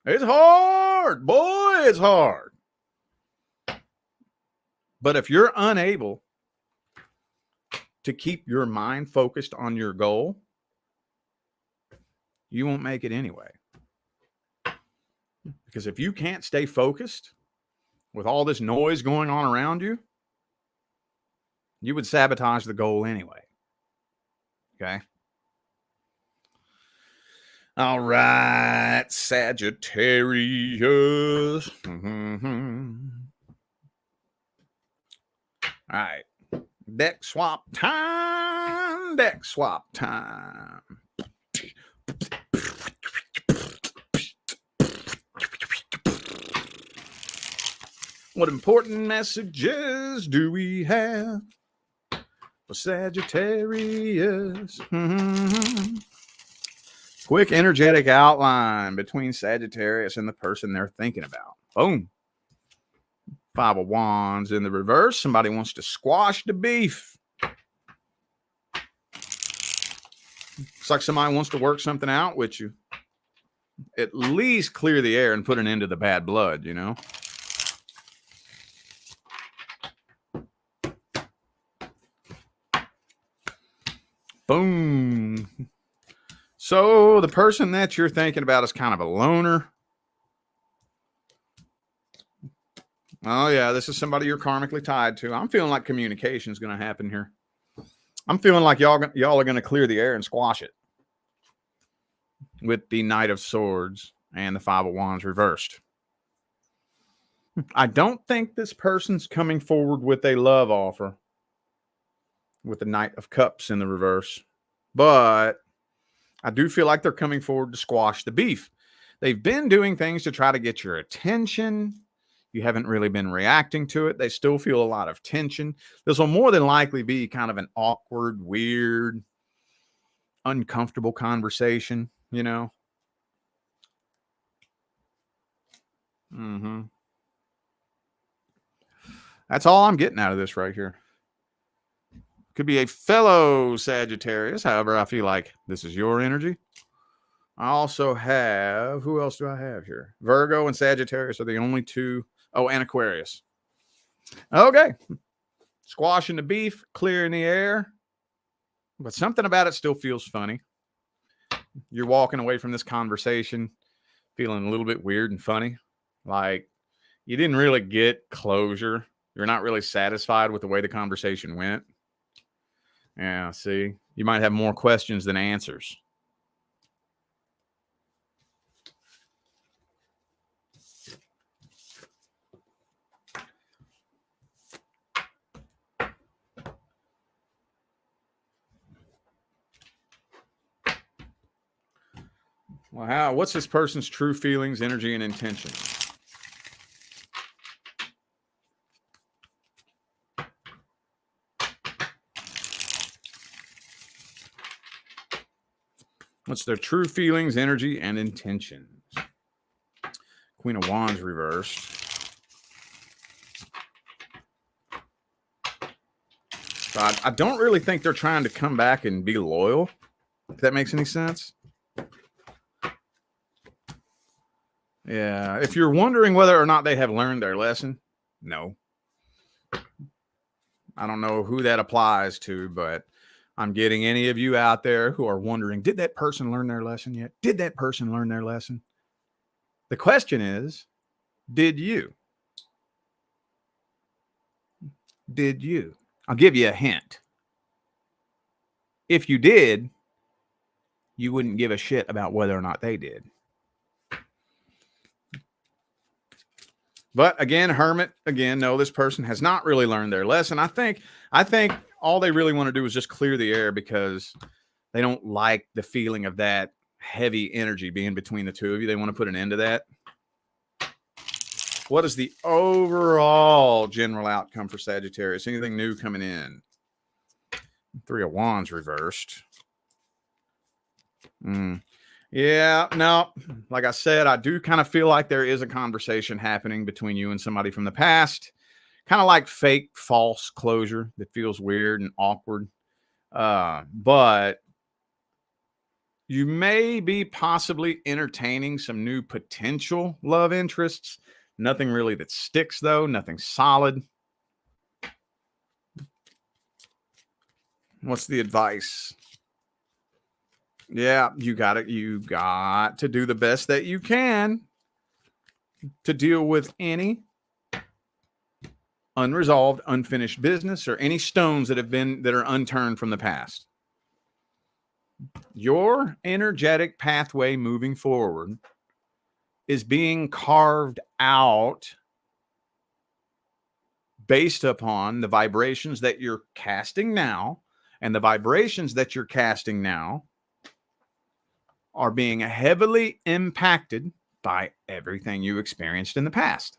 It's hard. Boy, it's hard. But if you're unable to keep your mind focused on your goal, you won't make it anyway. Because if you can't stay focused with all this noise going on around you, you would sabotage the goal anyway. Okay? All right, Sagittarius. All right. Deck swap time. Deck swap time. What important messages do we have for Sagittarius? Quick energetic outline between Sagittarius and the person they're thinking about. Boom. Five of Wands in the reverse. Somebody wants to squash the beef. It's like somebody wants to work something out with you. At least clear the air and put an end to the bad blood, you know? Boom. So the person that you're thinking about is kind of a loner. Oh, yeah, this is somebody you're karmically tied to. I'm feeling like communication is going to happen here. I'm feeling like y'all are going to clear the air and squash it with the Knight of Swords and the Five of Wands reversed. I don't think this person's coming forward with a love offer with the Knight of Cups in the reverse, but I do feel like they're coming forward to squash the beef. They've been doing things to try to get your attention. You haven't really been reacting to it. They still feel a lot of tension. This will more than likely be kind of an awkward, weird, uncomfortable conversation, you know? That's all I'm getting out of this right here. Could be a fellow Sagittarius. However, I feel like this is your energy. I also have, who else do I have here? Virgo and Sagittarius are the only two. Oh, and Aquarius. Okay. Squashing the beef, clearing the air. But something about it still feels funny. You're walking away from this conversation feeling a little bit weird and funny. Like you didn't really get closure. You're not really satisfied with the way the conversation went. Yeah, see, you might have more questions than answers. Well, what's this person's true feelings, energy, and intention? What's their true feelings, energy, and intentions? Queen of Wands reversed. But I don't really think they're trying to come back and be loyal, if that makes any sense. Yeah, if you're wondering whether or not they have learned their lesson, no. I don't know who that applies to, but I'm getting any of you out there who are wondering, did that person learn their lesson yet? Did that person learn their lesson? The question is, did you? Did you? I'll give you a hint. If you did, you wouldn't give a shit about whether or not they did. But again, Hermit, no, this person has not really learned their lesson. I think all they really want to do is just clear the air because they don't like the feeling of that heavy energy being between the two of you. They want to put an end to that. What is the overall general outcome for Sagittarius? Anything new coming in? Three of Wands reversed. Yeah, no, like I said, I do kind of feel like there is a conversation happening between you and somebody from the past. Kind of like fake, false closure that feels weird and awkward. But you may be possibly entertaining some new potential love interests. Nothing really that sticks, though. Nothing solid. What's the advice? Yeah, you got to do the best that you can to deal with any unresolved, unfinished business or any stones that are unturned from the past. Your energetic pathway moving forward is being carved out based upon the vibrations that you're casting now, and the vibrations that you're casting now are being heavily impacted by everything you experienced in the past.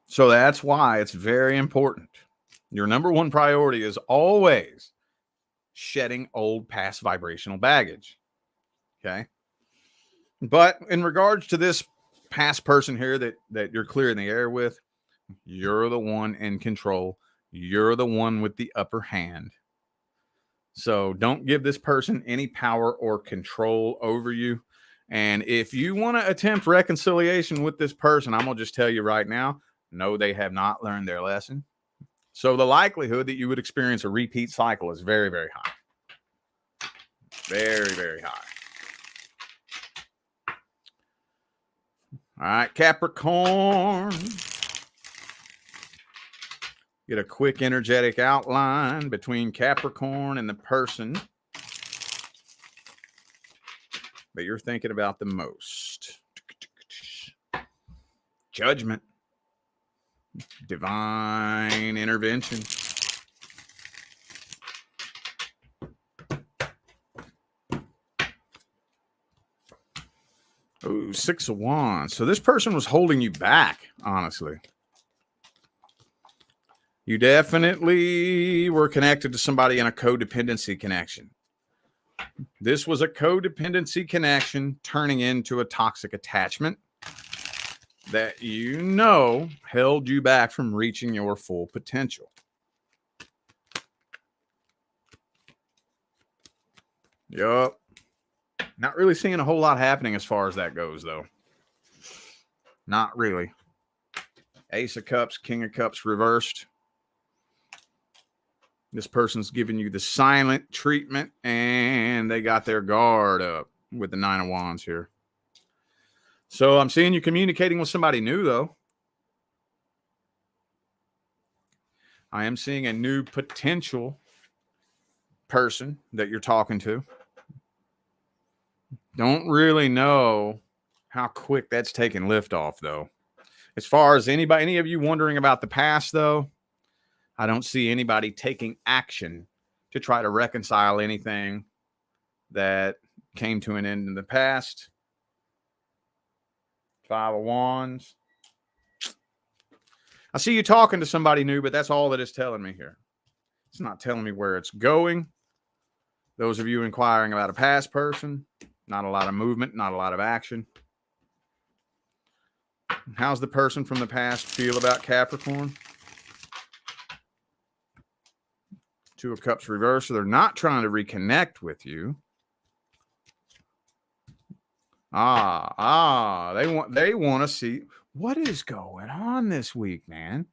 So that's why it's very important. Your number one priority is always shedding old past vibrational baggage. Okay. But in regards to this past person here that you're clearing the air with, You're the one in control. You're the one with the upper hand. So don't give this person any power or control over you. And if you want to attempt reconciliation with this person, I'm going to just tell you right now, no, they have not learned their lesson. So the likelihood that you would experience a repeat cycle is very, very high. Very, very high. All right, Capricorn. Get a quick energetic outline between Capricorn and the person that you're thinking about the most. Judgment. Divine intervention. Ooh, 6 of Wands. So this person was holding you back, honestly. You definitely were connected to somebody in a codependency connection. This was a codependency connection turning into a toxic attachment that you know held you back from reaching your full potential. Yup. Not really seeing a whole lot happening as far as that goes, though. Not really. Ace of Cups, King of Cups reversed. This person's giving you the silent treatment, and they got their guard up with the 9 of Wands here. So I'm seeing you communicating with somebody new, though. I am seeing a new potential person that you're talking to. Don't really know how quick that's taking liftoff, though. As far as any of you wondering about the past, though, I don't see anybody taking action to try to reconcile anything that came to an end in the past. 5 of Wands. I see you talking to somebody new, but that's all that it's telling me here. It's not telling me where it's going. Those of you inquiring about a past person, not a lot of movement, not a lot of action. How's the person from the past feel about Capricorn? 2 of Cups reversed. So they're not trying to reconnect with you. They want to see what is going on this week, man.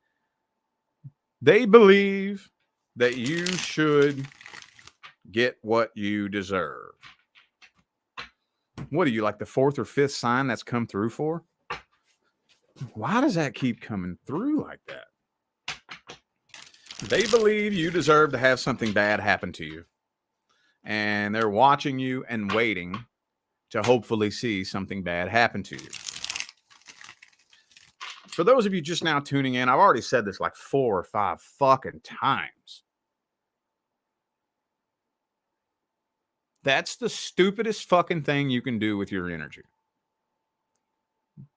They believe that you should get what you deserve. What are you, like the 4th or 5th sign that's come through for? Why does that keep coming through like that? They believe you deserve to have something bad happen to you. And they're watching you and waiting to hopefully see something bad happen to you. For those of you just now tuning in, I've already said this like 4 or 5 fucking times. That's the stupidest fucking thing you can do with your energy.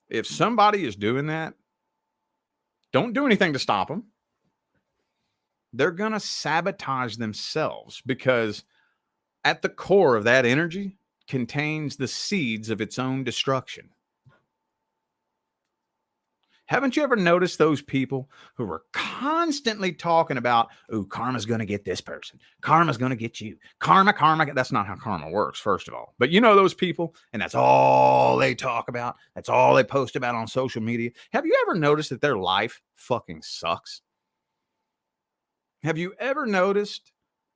If somebody is doing that, don't do anything to stop them. They're going to sabotage themselves because at the core of that energy contains the seeds of its own destruction. Haven't you ever noticed those people who are constantly talking about, oh, karma's going to get this person. Karma's going to get you. Karma. That's not how karma works, first of all. But you know those people, and that's all they talk about. That's all they post about on social media. Have you ever noticed that their life fucking sucks? Have you ever noticed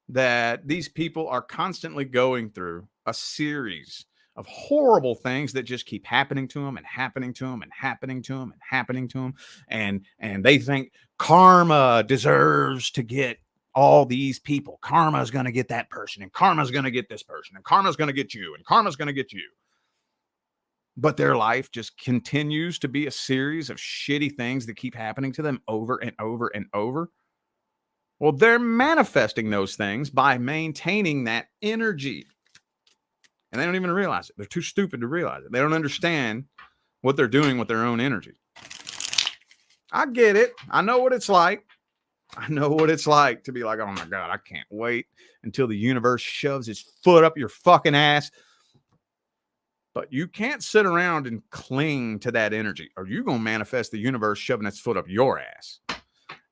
that these people are constantly going through a series of horrible things that just keep happening to them and happening to them and happening to them and happening to them. And they think karma deserves to get all these people. Karma is going to get that person, and karma is going to get this person, and karma is going to get you, and karma is going to get you. But their life just continues to be a series of shitty things that keep happening to them over and over and over. Well, they're manifesting those things by maintaining that energy. And they don't even realize it. They're too stupid to realize it. They don't understand what they're doing with their own energy. I get it. I know what it's like. I know what it's like to be like, oh my God, I can't wait until the universe shoves its foot up your fucking ass But you can't sit around and cling to that energy, or you're going to manifest the universe shoving its foot up your ass.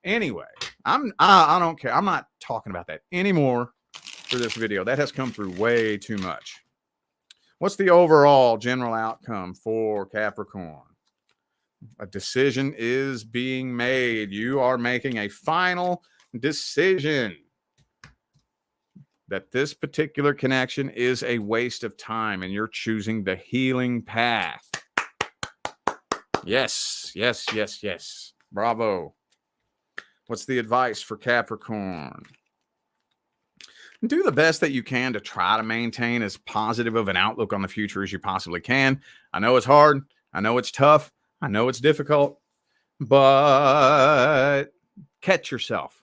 Anyway, I don't care. I'm not talking about that anymore for this video. That has come through way too much. What's the overall general outcome for Capricorn? A decision is being made. You are making a final decision that this particular connection is a waste of time and you're choosing the healing path. Yes, yes, yes, yes. Bravo. What's the advice for Capricorn? Do the best that you can to try to maintain as positive of an outlook on the future as you possibly can. I know it's hard. I know it's tough. I know it's difficult. But catch yourself.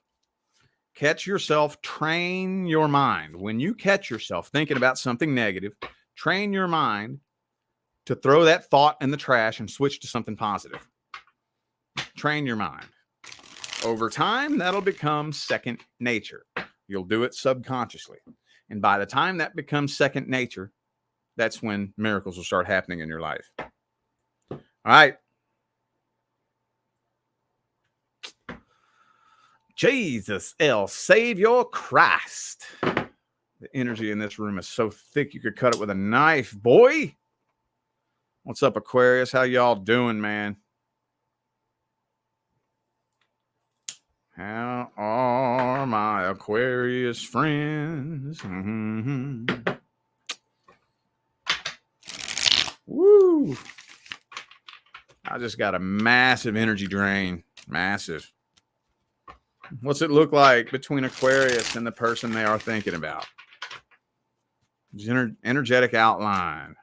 Catch yourself, train your mind. When you catch yourself thinking about something negative, train your mind to throw that thought in the trash and switch to something positive. Train your mind. Over time, that'll become second nature. You'll do it subconsciously. And by the time that becomes second nature, that's when miracles will start happening in your life. All right. Jesus, El Savior Christ. The energy in this room is so thick you could cut it with a knife, boy. What's up, Aquarius? How y'all doing, man? How are my Aquarius friends? Mm-hmm. Woo! I just got a massive energy drain. Massive. What's it look like between Aquarius and the person they are thinking about? Energetic outline.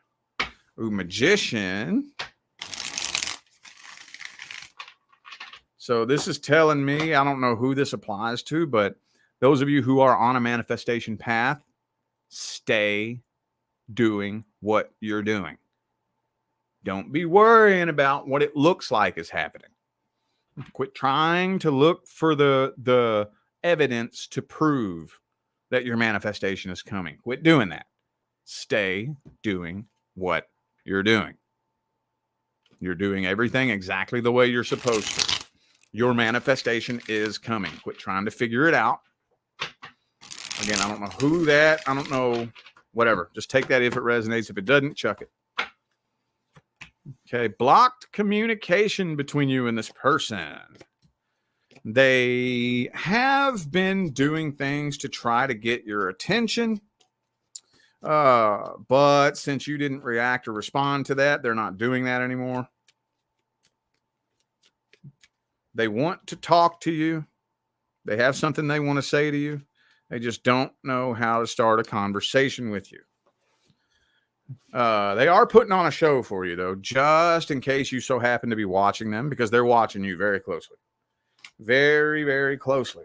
Ooh, Magician. So this is telling me, I don't know who this applies to, but those of you who are on a manifestation path, stay doing what you're doing. Don't be worrying about what it looks like is happening. Quit trying to look for the evidence to prove that your manifestation is coming. Quit doing that. Stay doing what you're doing. You're doing everything exactly the way you're supposed to. Your manifestation is coming. Quit trying to figure it out. Again, I don't know who that, I don't know, whatever. Just take that if it resonates. If it doesn't, chuck it. Okay, blocked communication between you and this person. They have been doing things to try to get your attention. But since you didn't react or respond to that, they're not doing that anymore. They want to talk to you. They have something they want to say to you. They just don't know how to start a conversation with you. They are putting on a show for you, though, just in case you so happen to be watching them, because they're watching you very closely. Very, very closely.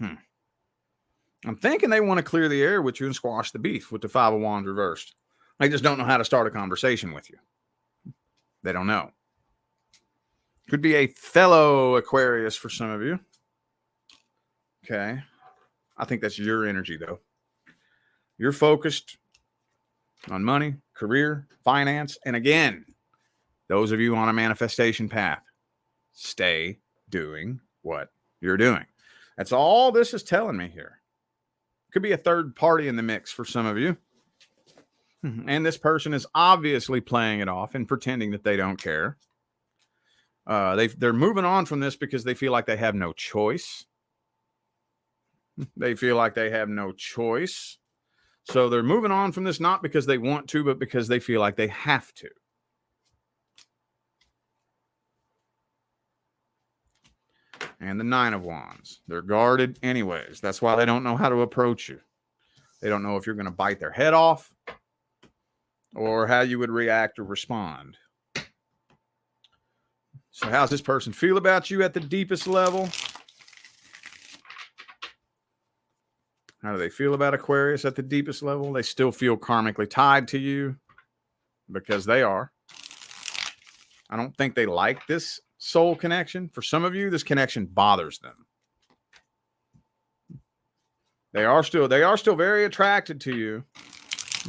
I'm thinking they want to clear the air with you and squash the beef with the Five of Wands reversed. They just don't know how to start a conversation with you. They don't know. Could be a fellow Aquarius for some of you. Okay. I think that's your energy, though. You're focused on money, career, finance. And again, those of you on a manifestation path, stay doing what you're doing. That's all this is telling me here. Could be a third party in the mix for some of you. And this person is obviously playing it off and pretending that they don't care. They're moving on from this because they feel like they have no choice. They feel like they have no choice. So they're moving on from this not because they want to, but because they feel like they have to. And the Nine of Wands. They're guarded anyways. That's why they don't know how to approach you. They don't know if you're going to bite their head off or how you would react or respond. So how's this person feel about you at the deepest level? How do they feel about Aquarius at the deepest level? They still feel karmically tied to you because they are. I don't think they like this soul connection. For some of you, this connection bothers them. They are still very attracted to you.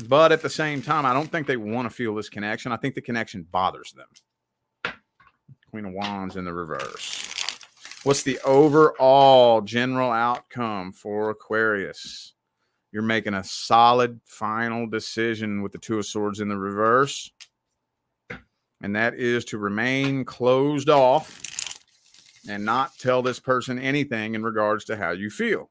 But at the same time, I don't think they want to feel this connection. I think the connection bothers them. Queen of Wands in the reverse. What's the overall general outcome for Aquarius? You're making a solid final decision with the Two of Swords in the reverse. And that is to remain closed off and not tell this person anything in regards to how you feel.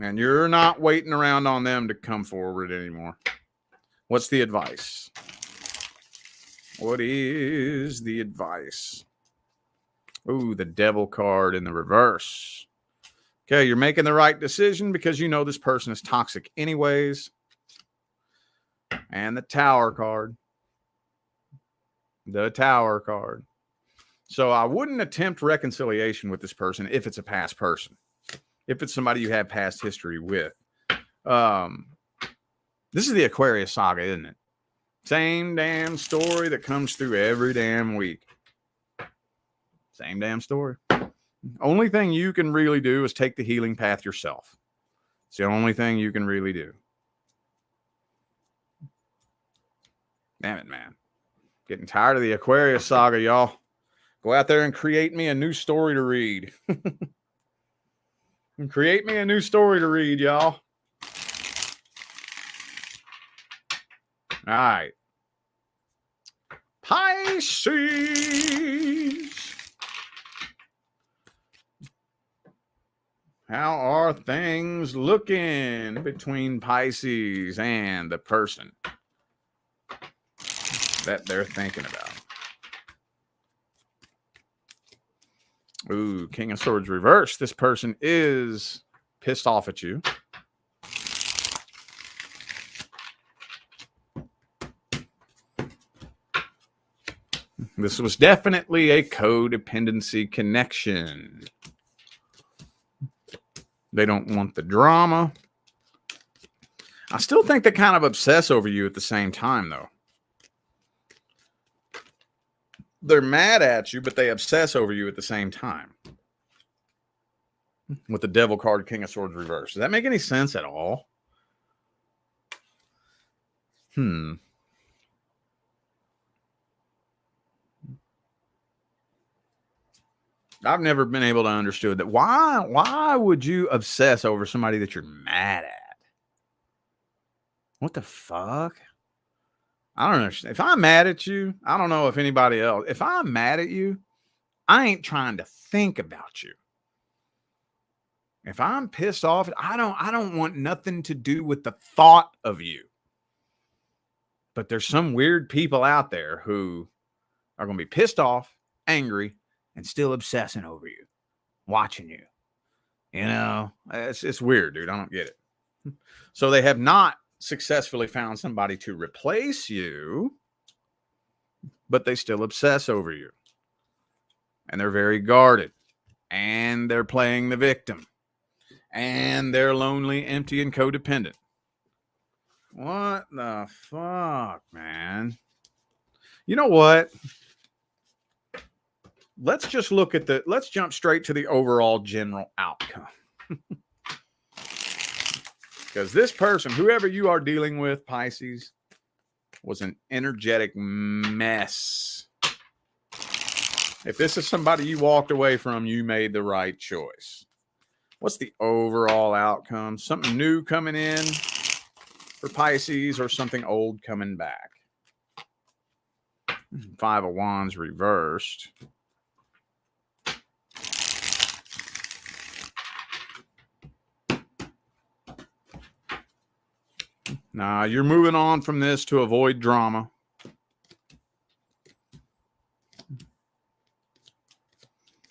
And you're not waiting around on them to come forward anymore. What's the advice? What is the advice? Ooh, the Devil card in the reverse. Okay, you're making the right decision because you know this person is toxic anyways. And the Tower card. The Tower card. So I wouldn't attempt reconciliation with this person if it's a past person. If it's somebody you have past history with. This is the Aquarius saga, isn't it? Same damn story that comes through every damn week. Same damn story. Only thing you can really do is take the healing path yourself. It's the only thing you can really do. Damn it, man. Getting tired of the Aquarius saga, y'all. Go out there and create me a new story to read. Create me a new story to read, y'all. All right. Pisces. How are things looking between Pisces and the person that they're thinking about? Ooh, King of Swords reverse. This person is pissed off at you. This was definitely a codependency connection. They don't want the drama. I still think they kind of obsess over you at the same time, though. They're mad at you, but they obsess over you at the same time. With the Devil card, King of Swords reverse. Does that make any sense at all? I've never been able to understand that. Why would you obsess over somebody that you're mad at? What the fuck? I don't understand. If I'm mad at you, I don't know if anybody else. If I'm mad at you, I ain't trying to think about you. If I'm pissed off, I don't want nothing to do with the thought of you. But there's some weird people out there who are going to be pissed off, angry, and still obsessing over you, watching you. You know, it's weird, dude. I don't get it. So they have not successfully found somebody to replace you, but they still obsess over you. And they're very guarded. And they're playing the victim. And they're lonely, empty, and codependent. What the fuck, man? You know what? Let's just look at let's jump straight to the overall general outcome. Because this person, whoever you are dealing with, Pisces, was an energetic mess. If this is somebody you walked away from, you made the right choice. What's the overall outcome? Something new coming in for Pisces or something old coming back? Five of Wands reversed. Nah, you're moving on from this to avoid drama.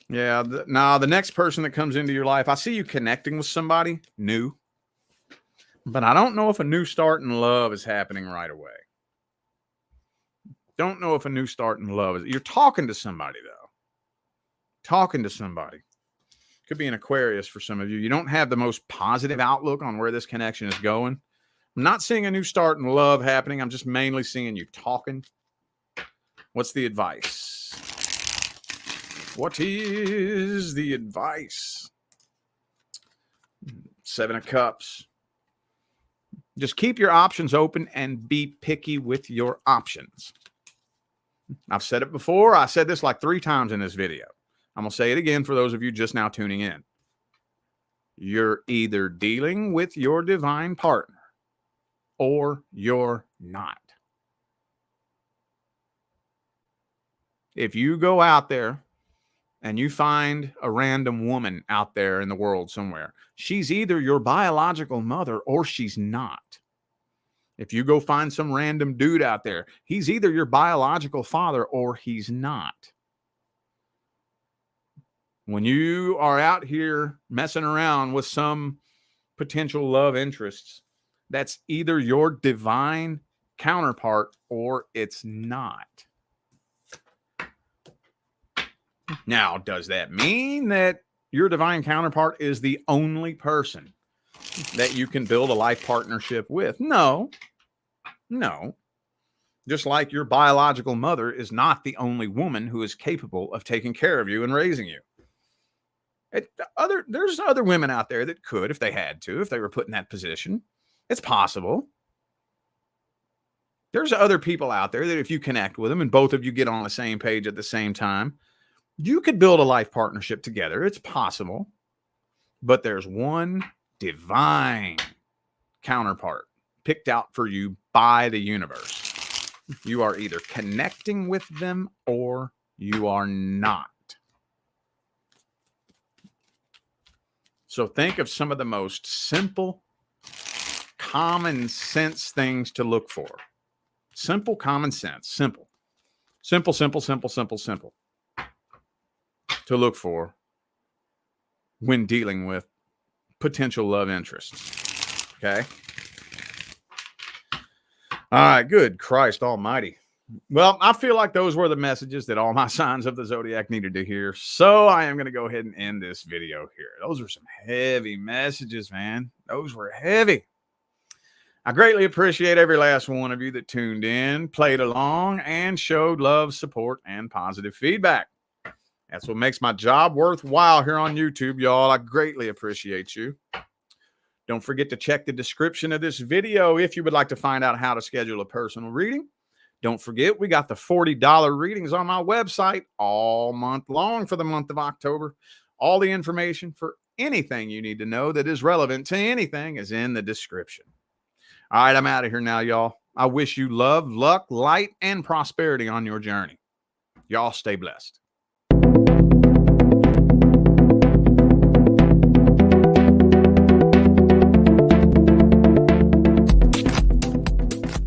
Yeah, the next person that comes into your life, I see you connecting with somebody new. But I don't know if a new start in love is happening right away. Don't know if a new start in love is. You're talking to somebody, though. Talking to somebody. Could be an Aquarius for some of you. You don't have the most positive outlook on where this connection is going. I'm not seeing a new start in love happening. I'm just mainly seeing you talking. What's the advice? What is the advice? Seven of Cups. Just keep your options open and be picky with your options. I've said it before. I said this like 3 times in this video. I'm going to say it again for those of you just now tuning in. You're either dealing with your divine partner or you're not. If you go out there and you find a random woman out there in the world somewhere, she's either your biological mother or she's not. If you go find some random dude out there, he's either your biological father or he's not. When you are out here messing around with some potential love interests, that's either your divine counterpart or it's not. Now, does that mean that your divine counterpart is the only person that you can build a life partnership with? No. Just like your biological mother is not the only woman who is capable of taking care of you and raising you. There's other women out there that could, if they had to, if they were put in that position. It's possible. There's other people out there that if you connect with them and both of you get on the same page at the same time, you could build a life partnership together. It's possible. But there's one divine counterpart picked out for you by the universe. You are either connecting with them or you are not. So think of some of the most simple, common sense things to look for. Simple, common sense. Simple. Simple to look for when dealing with potential love interests. Okay? All right, good Christ almighty. Well, I feel like those were the messages that all my signs of the zodiac needed to hear. So I am going to go ahead and end this video here. Those were some heavy messages, man. Those were heavy. I greatly appreciate every last one of you that tuned in, played along, and showed love, support, and positive feedback. That's what makes my job worthwhile here on YouTube, y'all. I greatly appreciate you. Don't forget to check the description of this video if you would like to find out how to schedule a personal reading. Don't forget, we got the $40 readings on my website all month long for the month of October. All the information for anything you need to know that is relevant to anything is in the description. All right, I'm out of here now, y'all. I wish you love, luck, light, and prosperity on your journey. Y'all stay blessed.